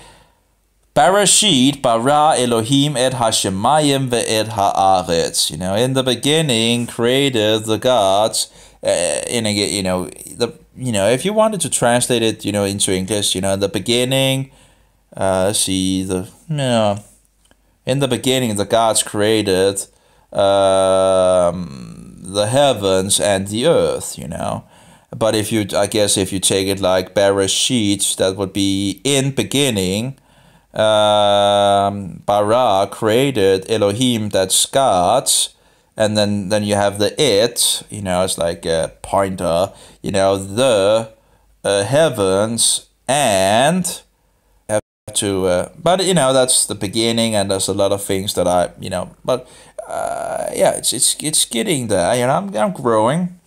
Bereshit bara Elohim et hashemayim ve'et haaretz. You know, in the beginning created the gods. You know, if you wanted to translate it, you know, into English, you know, in the beginning, in the beginning the gods created the heavens and the earth, you know. But if you, I guess if you take it like Bereshit, that would be in beginning. Bara created Elohim, that's gods. And then you have the it, you know, it's like a pointer, you know, the heavens and have to, but you know, that's the beginning, and there's a lot of things that I, you know, but yeah, it's getting there, you know, I'm growing.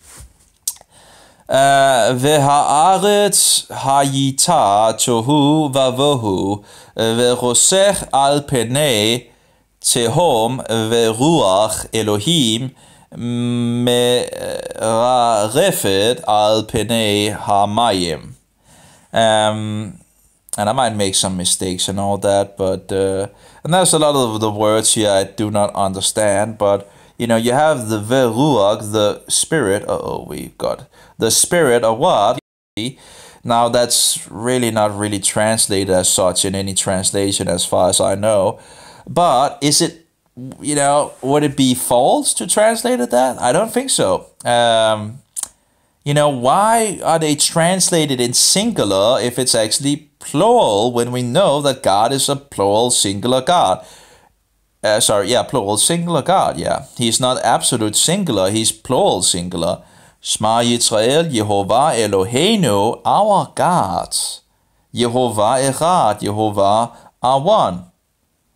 V'ha'aretz hayita tohu vavohu v'rosech al penei Tehom veruach Elohim merarefet al penei hamayim. And I might make some mistakes and all that, but and there's a lot of the words here I do not understand. But you know, you have the veruach, the spirit. We've got the spirit of what? Now that's really not really translated as such in any translation, as far as I know. But is it, you know, would it be false to translate it that? I don't think so. You know, why are they translated in singular if it's actually plural when we know that God is a plural singular God? Plural singular God, yeah. He's not absolute singular, he's plural singular. Shema Yisrael, Yehovah Eloheinu, our God. Yehovah Echad, Yehovah are one.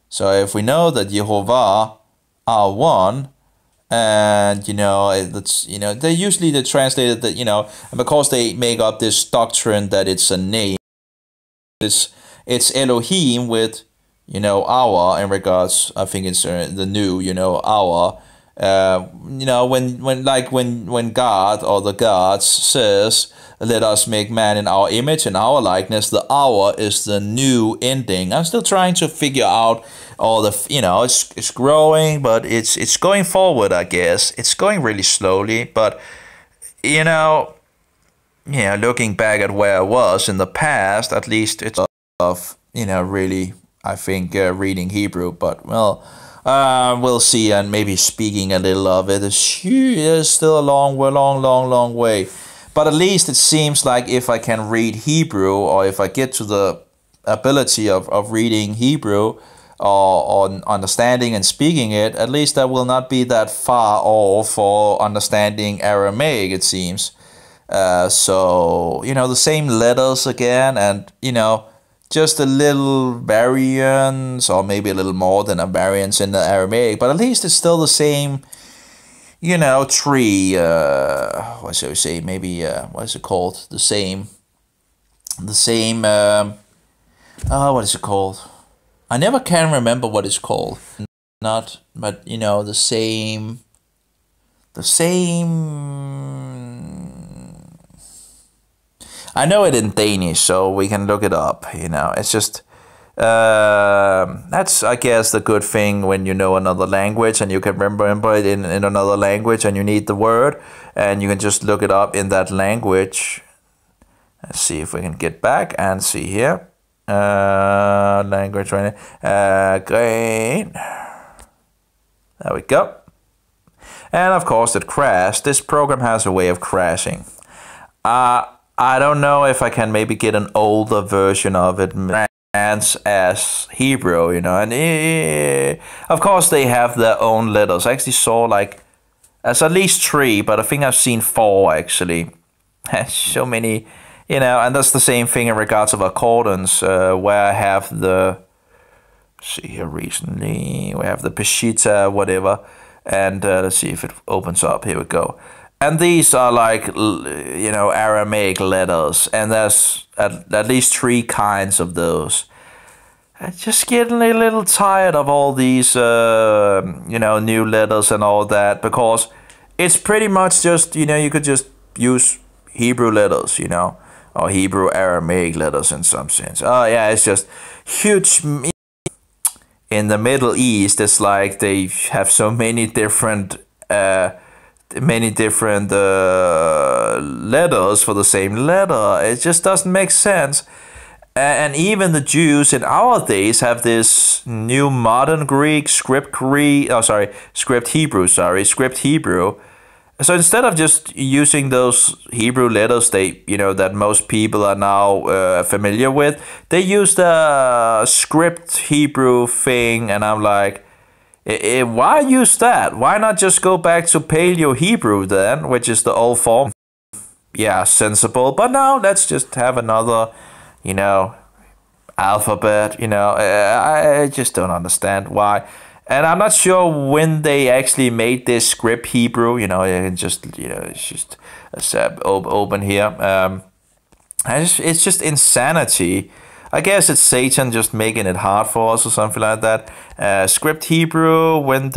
So if we know that Yehovah are one, and you know, it's, you know, they translated that, you know, and because they make up this doctrine that it's a name, it's Elohim with, you know, our, in regards, I think it's the new, you know, our, you know, when God or the gods says, let us make man in our image and our likeness, the our is the new ending. I'm still trying to figure out all the, you know, it's growing, but it's going forward, I guess. It's going really slowly, but, you know, looking back at where I was in the past, at least it's of, you know, really, I think, reading Hebrew, but, well, we'll see, and maybe speaking a little of it. It's still a long way. But at least it seems like if I can read Hebrew, or if I get to the ability of reading Hebrew, or understanding and speaking it, at least I will not be that far off for understanding Aramaic, it seems. So, you know, the same letters again, and, you know, just a little variance, or maybe a little more than a variance in the Aramaic, but at least it's still the same, you know, tree, what shall we say, maybe, what is it called, the same, what is it called, I never can remember what it's called, but, you know, the same, I know it in Danish, so we can look it up, you know, it's just, that's, I guess, the good thing when you know another language and you can remember it in another language and you need the word and you can just look it up in that language. Let's see if we can get back and see here. Language training. Great. There we go. And of course it crashed. This program has a way of crashing. I don't know if I can maybe get an older version of it as Hebrew, you know. And of course they have their own letters. I actually saw like, there's at least 3, but I think I've seen 4 actually. So many, you know, and that's the same thing in regards of accordance, where I have the, see here recently, we have the Peshitta, whatever, and let's see if it opens up, here we go. And these are like, you know, Aramaic letters, and there's at least 3 kinds of those. I'm just getting a little tired of all these, you know, new letters and all that, because it's pretty much just, you know, you could just use Hebrew letters, you know, or Hebrew Aramaic letters in some sense. Oh yeah, it's just huge. In the Middle East, it's like they have so many different letters for the same letter. It just doesn't make sense. And even the Jews in our days have this new modern Greek, script Hebrew. So instead of just using those Hebrew letters that most people are now familiar with, they use the script Hebrew thing, and I'm like, why use that? Why not just go back to Paleo Hebrew then, which is the old form? Yeah, sensible. But now let's just have another, alphabet. I just don't understand why. And I'm not sure when they actually made this script Hebrew. It's just open here. It's just insanity. I guess it's Satan just making it hard for us or something like that. Script Hebrew, when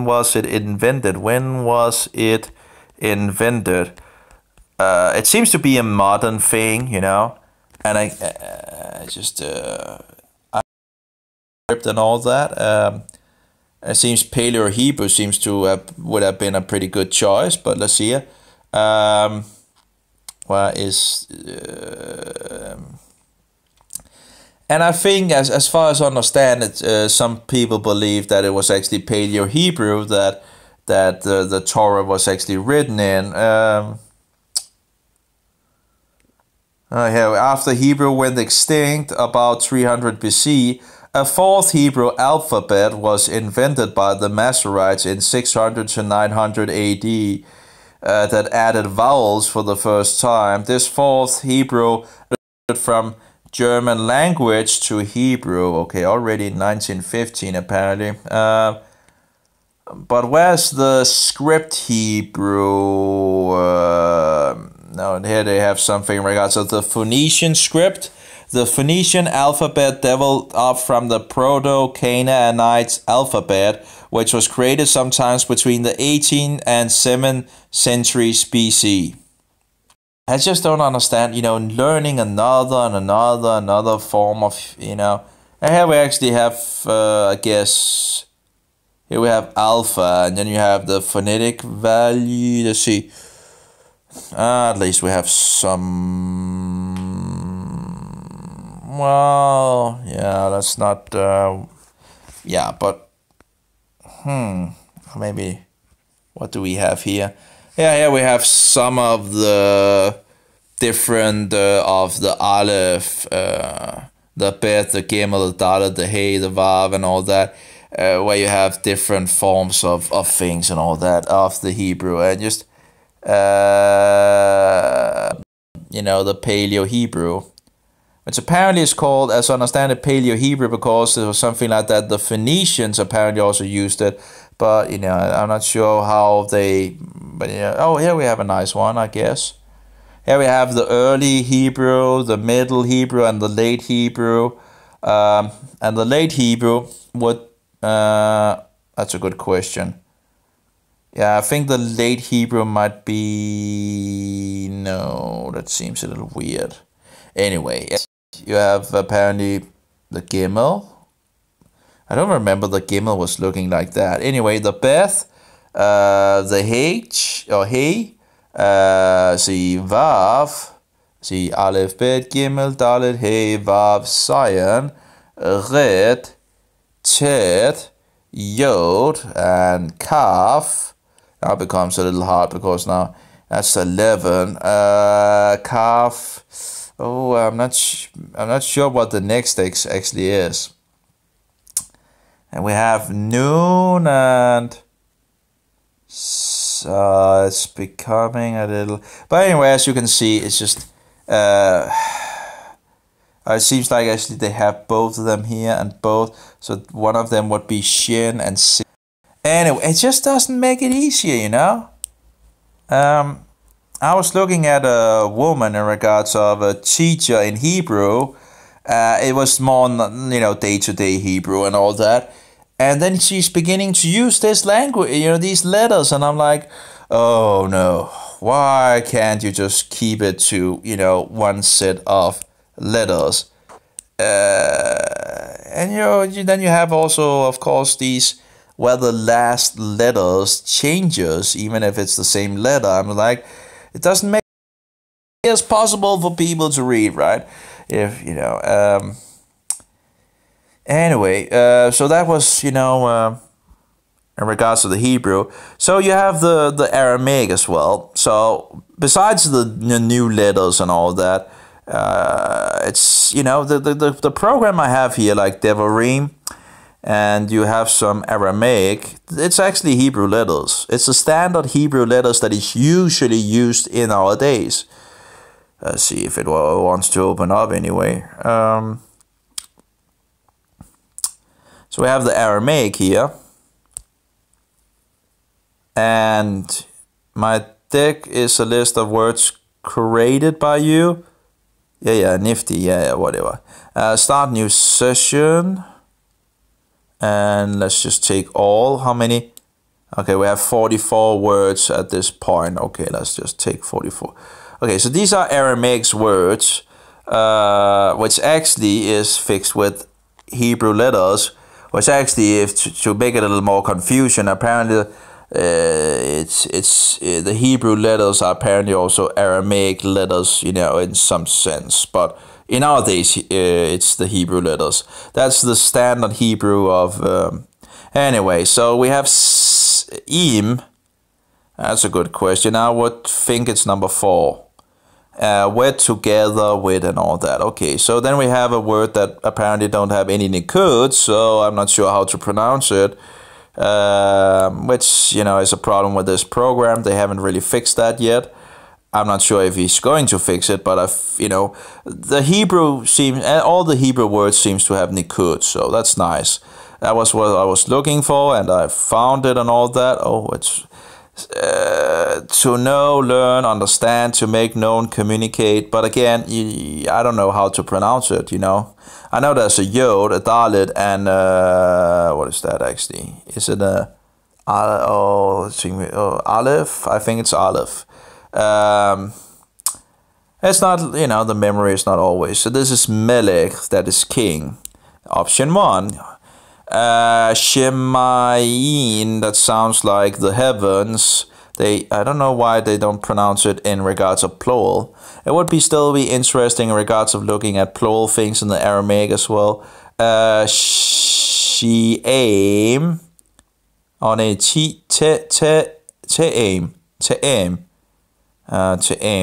was it invented? It seems to be a modern thing, and I just script and all that. It seems Paleo Hebrew would have been a pretty good choice, but let's see here. Where is and I think, as far as I understand it, some people believe that it was actually Paleo Hebrew that the Torah was actually written in. After Hebrew went extinct about 300 BC, a fourth Hebrew alphabet was invented by the Masoretes in 600 to 900 AD that added vowels for the first time. This fourth Hebrew from German language to Hebrew, already in 1915 apparently. But where's the script Hebrew? Now here they have something in regards to the Phoenician script. The Phoenician alphabet developed up from the Proto-Canaanite alphabet, which was created sometimes between the 18th and 7th centuries BC. I just don't understand, learning another form of, And here we actually have, I guess, here we have alpha, and then you have the phonetic value. Let's see. At least we have some. Well, yeah, that's not. Yeah, but. Maybe. What do we have here? Yeah, here we have some of the different of the Aleph, the Bet, the Gimel, the Dalet, the Hey, the Vav, and all that, where you have different forms of things and all that of the Hebrew, and just the Paleo Hebrew, which apparently is called, as I understand it, Paleo Hebrew because it was something like that. The Phoenicians apparently also used it. But, I'm not sure how they, but, oh, here we have a nice one, I guess. Here we have the early Hebrew, the middle Hebrew, and the late Hebrew. And the late Hebrew would, that's a good question. Yeah, I think the late Hebrew might be, no, that seems a little weird. Anyway, you have apparently the Gimel. I don't remember the Gimel was looking like that. Anyway, the Beth, the H or Hey, the Vav, see, Aleph, Bet, Gimel, Dalet, Hey, Vav, Zayin, Ret, Tet, Yod, and Kaf. Now it becomes a little hard because now that's 11. Kaf. Oh, I'm not sure what the next actually is. And we have Noon, and it's becoming a little. But anyway, as you can see, it's just. It seems like actually they have both of them here and both. So one of them would be Shin and Sin. Anyway, it just doesn't make it easier, you know. I was looking at a woman in regards of a teacher in Hebrew. It was more, you know, day-to-day Hebrew and all that. And then she's beginning to use this language, you know, these letters. And I'm like, oh no, why can't you just keep it to, you know, one set of letters? And, you know, then you have also, of course, these, where the last letters changes, even if it's the same letter. I'm like, it doesn't make it as possible for people to read, right? If, you know, anyway, so that was, you know, in regards to the Hebrew. So you have the Aramaic as well. So besides the new letters and all that, it's, you know, the program I have here, like Devarim, and you have some Aramaic, it's actually Hebrew letters. It's the standard Hebrew letters that is usually used in our days. Let's see if it wants to open up anyway. So we have the Aramaic here. And my deck is a list of words created by you. Yeah, nifty, yeah, whatever. Start new session. And let's just take all. How many? Okay, we have 44 words at this point. Okay, let's just take 44. Okay, so these are Aramaic words, which actually is fixed with Hebrew letters, which actually, if to make it a little more confusion, apparently the Hebrew letters are apparently also Aramaic letters, you know, in some sense. But in our days, it's the Hebrew letters. That's the standard Hebrew of. Anyway, so we have Im. That's a good question. I would think it's number 4. With, together, with, and all that. Okay, so then we have a word that apparently don't have any nikud, so I'm not sure how to pronounce it. Which, you know, is a problem with this program. They haven't really fixed that yet. I'm not sure if he's going to fix it, but you know, the Hebrew seems, all the Hebrew words seems to have nikud, so that's nice. That was what I was looking for, and I found it and all that. Oh, it's to know, learn, understand, to make known, communicate. But again, I don't know how to pronounce it, you know. I know there's a Yod, a Dalet, and what is that actually? Is it a Aleph? I think it's Aleph. It's not, you know, the memory is not always. So this is Melech, that is king. Option 1. Shemayin, that sounds like the heavens. I don't know why they don't pronounce it in regards of plural. It would still be interesting in regards of looking at plural things in the Aramaic as well. She'aim. Oh, no, Te'aim,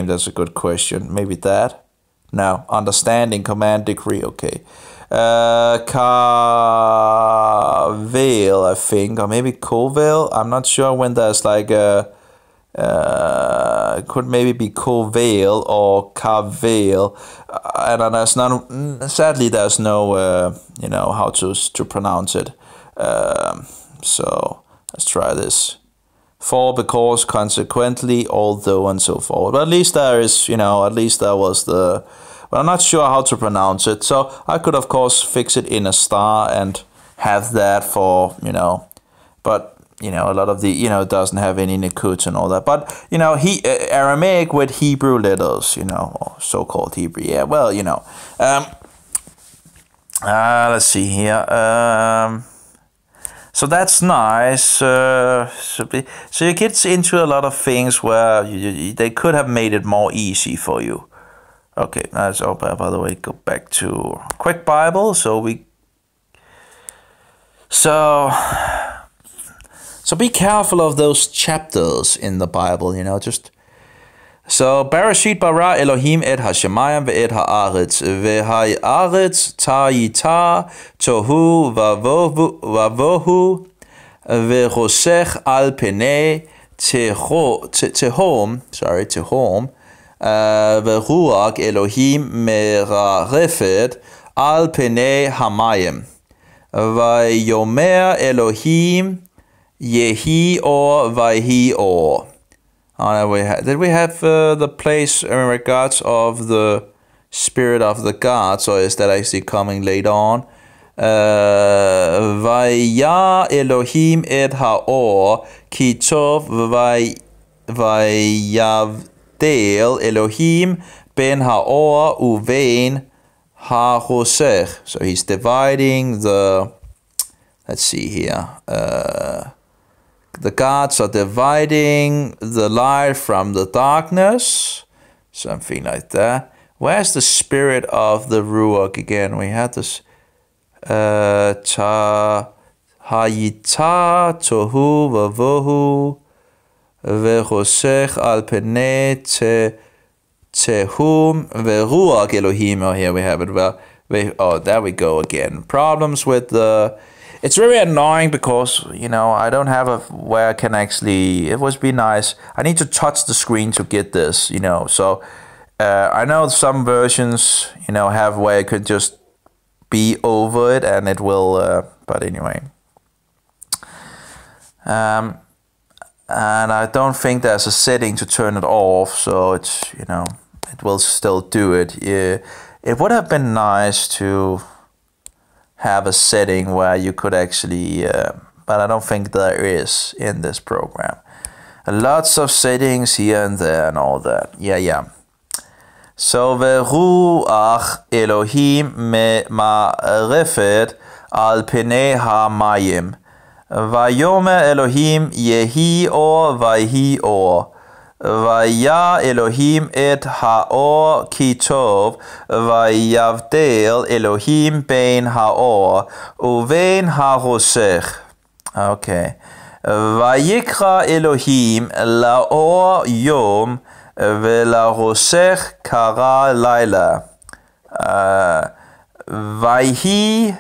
that's a good question. Maybe that? No. Understanding, command, decree, okay. Kavel, I think, or maybe Kovel. I'm not sure when there's like a could maybe be Kovel or Kavel, and there's none. Sadly, there's no you know, how to pronounce it. So let's try this. For, because, consequently, although, and so forth. But at least there is, you know, at least there was the. But I'm not sure how to pronounce it. So I could, of course, fix it in a star and have that for, you know. But, you know, a lot of the, you know, doesn't have any nikuts and all that. But, you know, Aramaic with Hebrew letters, you know, or so-called Hebrew. Yeah, well, you know. Let's see here. So that's nice. So you get into a lot of things where they could have made it more easy for you. Okay, that's all. By the way, go back to Quick Bible. So be careful of those chapters in the Bible, just. So, Bereshit bara Elohim et hashemayim ve'et ha'aretz ve'ha'aretz ta'yita tohu vavohu ve'chosech al penei tehom ve'ruach Elohim merarefet al penei hamayim va'yomer Elohim yehi or vayhi or. Did we have the place in regards of the spirit of the gods, or is that actually coming later on? Vaya Elohim et haor ki tov vayavdel Elohim ben haor uvein ha'chosech. So he's dividing the. Let's see here. The gods are dividing the light from the darkness, something like that. Where's the spirit of the Ruach again? We had this hayita tohu vavohu vechosech al penei tehum veruach Elohim. Oh, here we have it. Well, there we go again. Problems with the. It's very annoying because, I don't have where I can actually, it would be nice. I need to touch the screen to get this, So I know some versions, have where I could just be over it and it will, but anyway. And I don't think there's a setting to turn it off. So it's, it will still do it. Yeah, it would have been nice to have a setting where you could actually, but I don't think there is in this program. Lots of settings here and there and all that. Yeah. So veruach Elohim ma'arefet al penei hamayim. Vayomer Elohim yehi or vayhi or. Vaya Elohim et haor ki tov vayavdel Elohim ben haor uvein ha'chosech. Okay. Vayikra Elohim laor yom vela'chosech kara laila. Vayhi,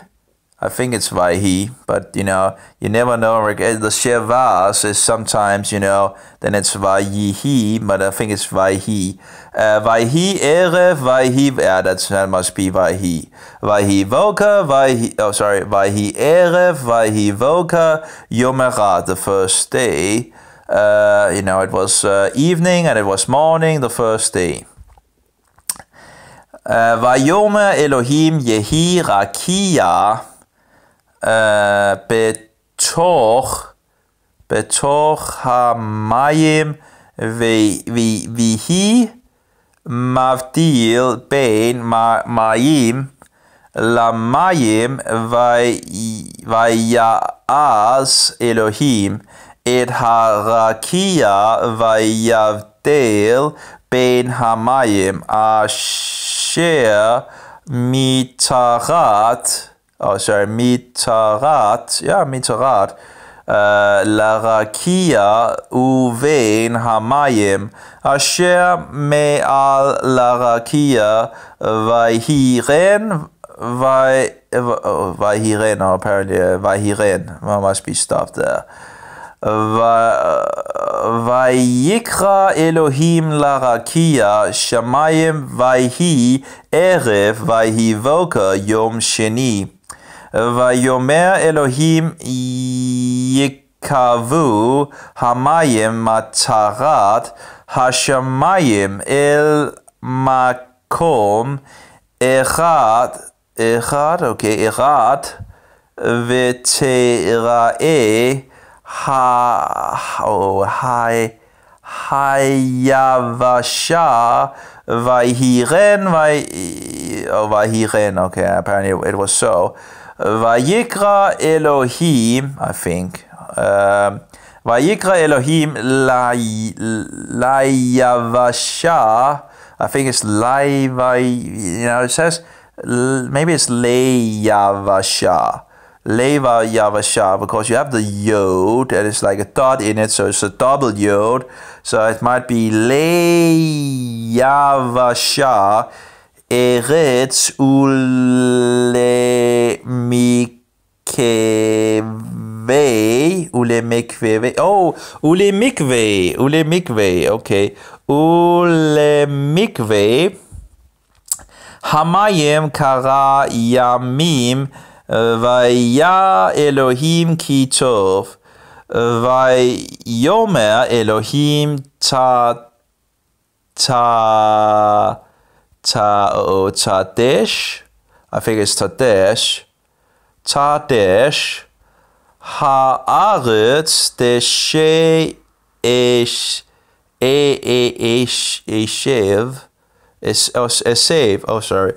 I think it's Vayhi, but you never know. The Shevas is sometimes, then it's Vayhi, but I think it's Vayhi. Vayhi Erev, Vayhi, that must be Vayhi. Vayhi Voka, Vayhi Erev, Vayhi Voka, Yom Echad, the first day. It was evening and it was morning, the first day. Vayomer Elohim Yehi Rakia. Betoch hamayim vihi mavdil bein mayim lamayim vayaz Elohim et harakia vayavdel bein hamayim asher mitarat. Mitarat, Larakia uvein hamayim, asher me'al Larakia vayhiren, apparently vayhiren, must be stopped there. Vayikra Elohim larakia shamayim vayhi erev vayhi voka yom sheni. Vayomer Elohim yikavu hamayim matarat hashamayim el makom echad v'tera'eh hayavasha vayhiren. Okay, apparently it was so. Vayikra Elohim, I think. Vayikra Elohim layavasha I think it's Laiva, it says, maybe it's Leyavasha. Leva Yavasha, because you have the yod and it's like a dot in it, so it's a double yod. So it might be Leyavasha Eretz Ule Mikve. Oh, Ule Mikve. Okay. Ule Mikve. Hamayim Kara Yamim. Vaya Elohim ki tov. Vayomer Elohim Tadesh. I think it's Tadesh. Tadesh. Haaretz deshe eshev. Esev. Oh, sorry.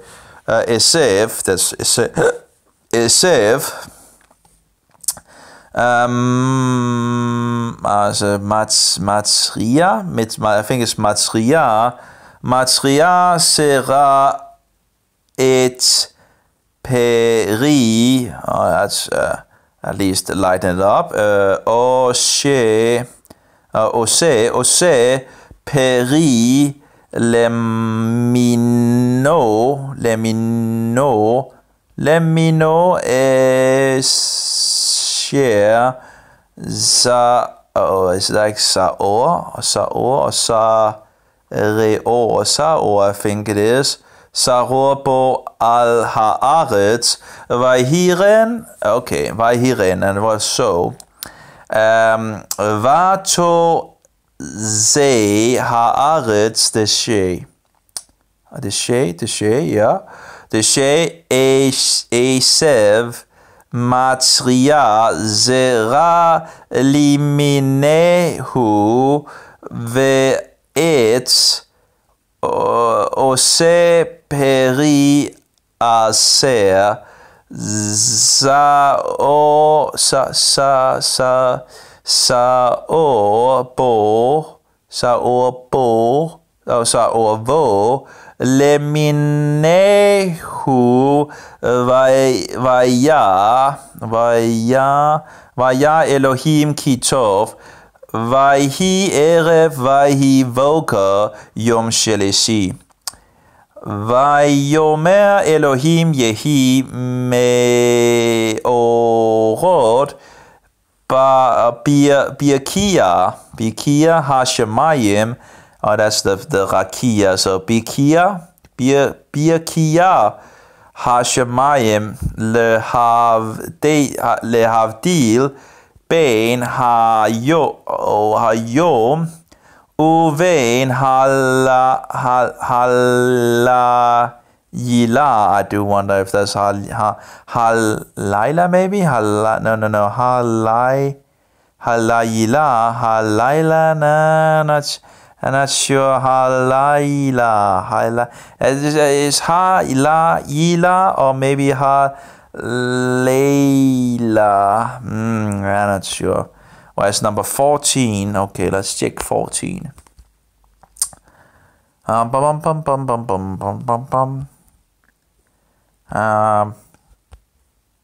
Esev. That's Esev. Esev, Matzria, I think it's Matzria. Matzria sera et peri. That's at least lighten it up. Ose peri Lemino share it's like Saor, I think it is. Saropo al haaretz vayhiren. Okay, vayhiren, and it was so. Vato ze haaretz deshe. Deshe, yeah. Deshe Esev Matzria Zera Liminehu Ve'etz Ose Peri Aser Saorbo Leminehu Vaya Elohim Kitov Vayhi Erev Vayhi Voka Yom Shelishi Vayomer Elohim Yehi Meorot Birkia Hashemayim. Oh, that's the Rakia. So Birkia Hashemayim lehavdil bein hayom uvein halayila. I do wonder if that's halayla maybe. No. Halayila. No, I'm not sure. Halayla. Is Halayila or maybe Halayla? I'm not sure. Well, it's number 14. Okay, let's check 14.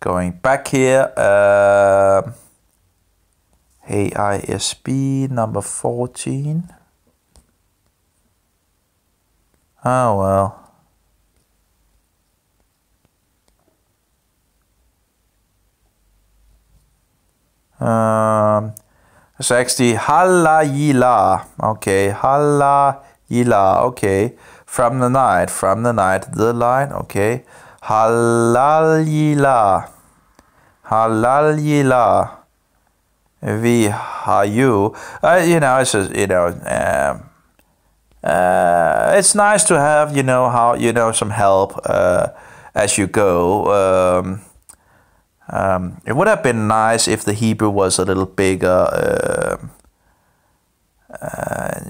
Going back here. Hey, ISB number 14. Oh well. It's actually Halayila. Okay, Halayila. Okay, from the night, the line. Okay, Halayila. Vihayu. It's just, it's nice to have, some help as you go. It would have been nice if the Hebrew was a little bigger.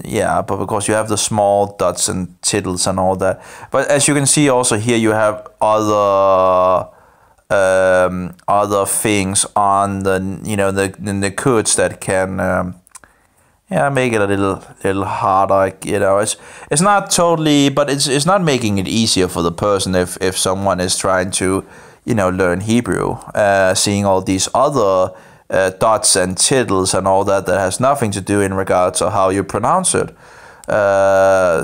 Yeah, but because you have the small dots and tittles and all that. But as you can see also here, you have other things on the, the codes that can, yeah, make it a little harder. You know, it's not totally, but it's not making it easier for the person if someone is trying to, you know, learn Hebrew, seeing all these other dots and tittles and all that has nothing to do in regards to how you pronounce it.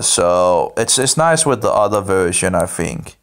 So it's nice with the other version, I think.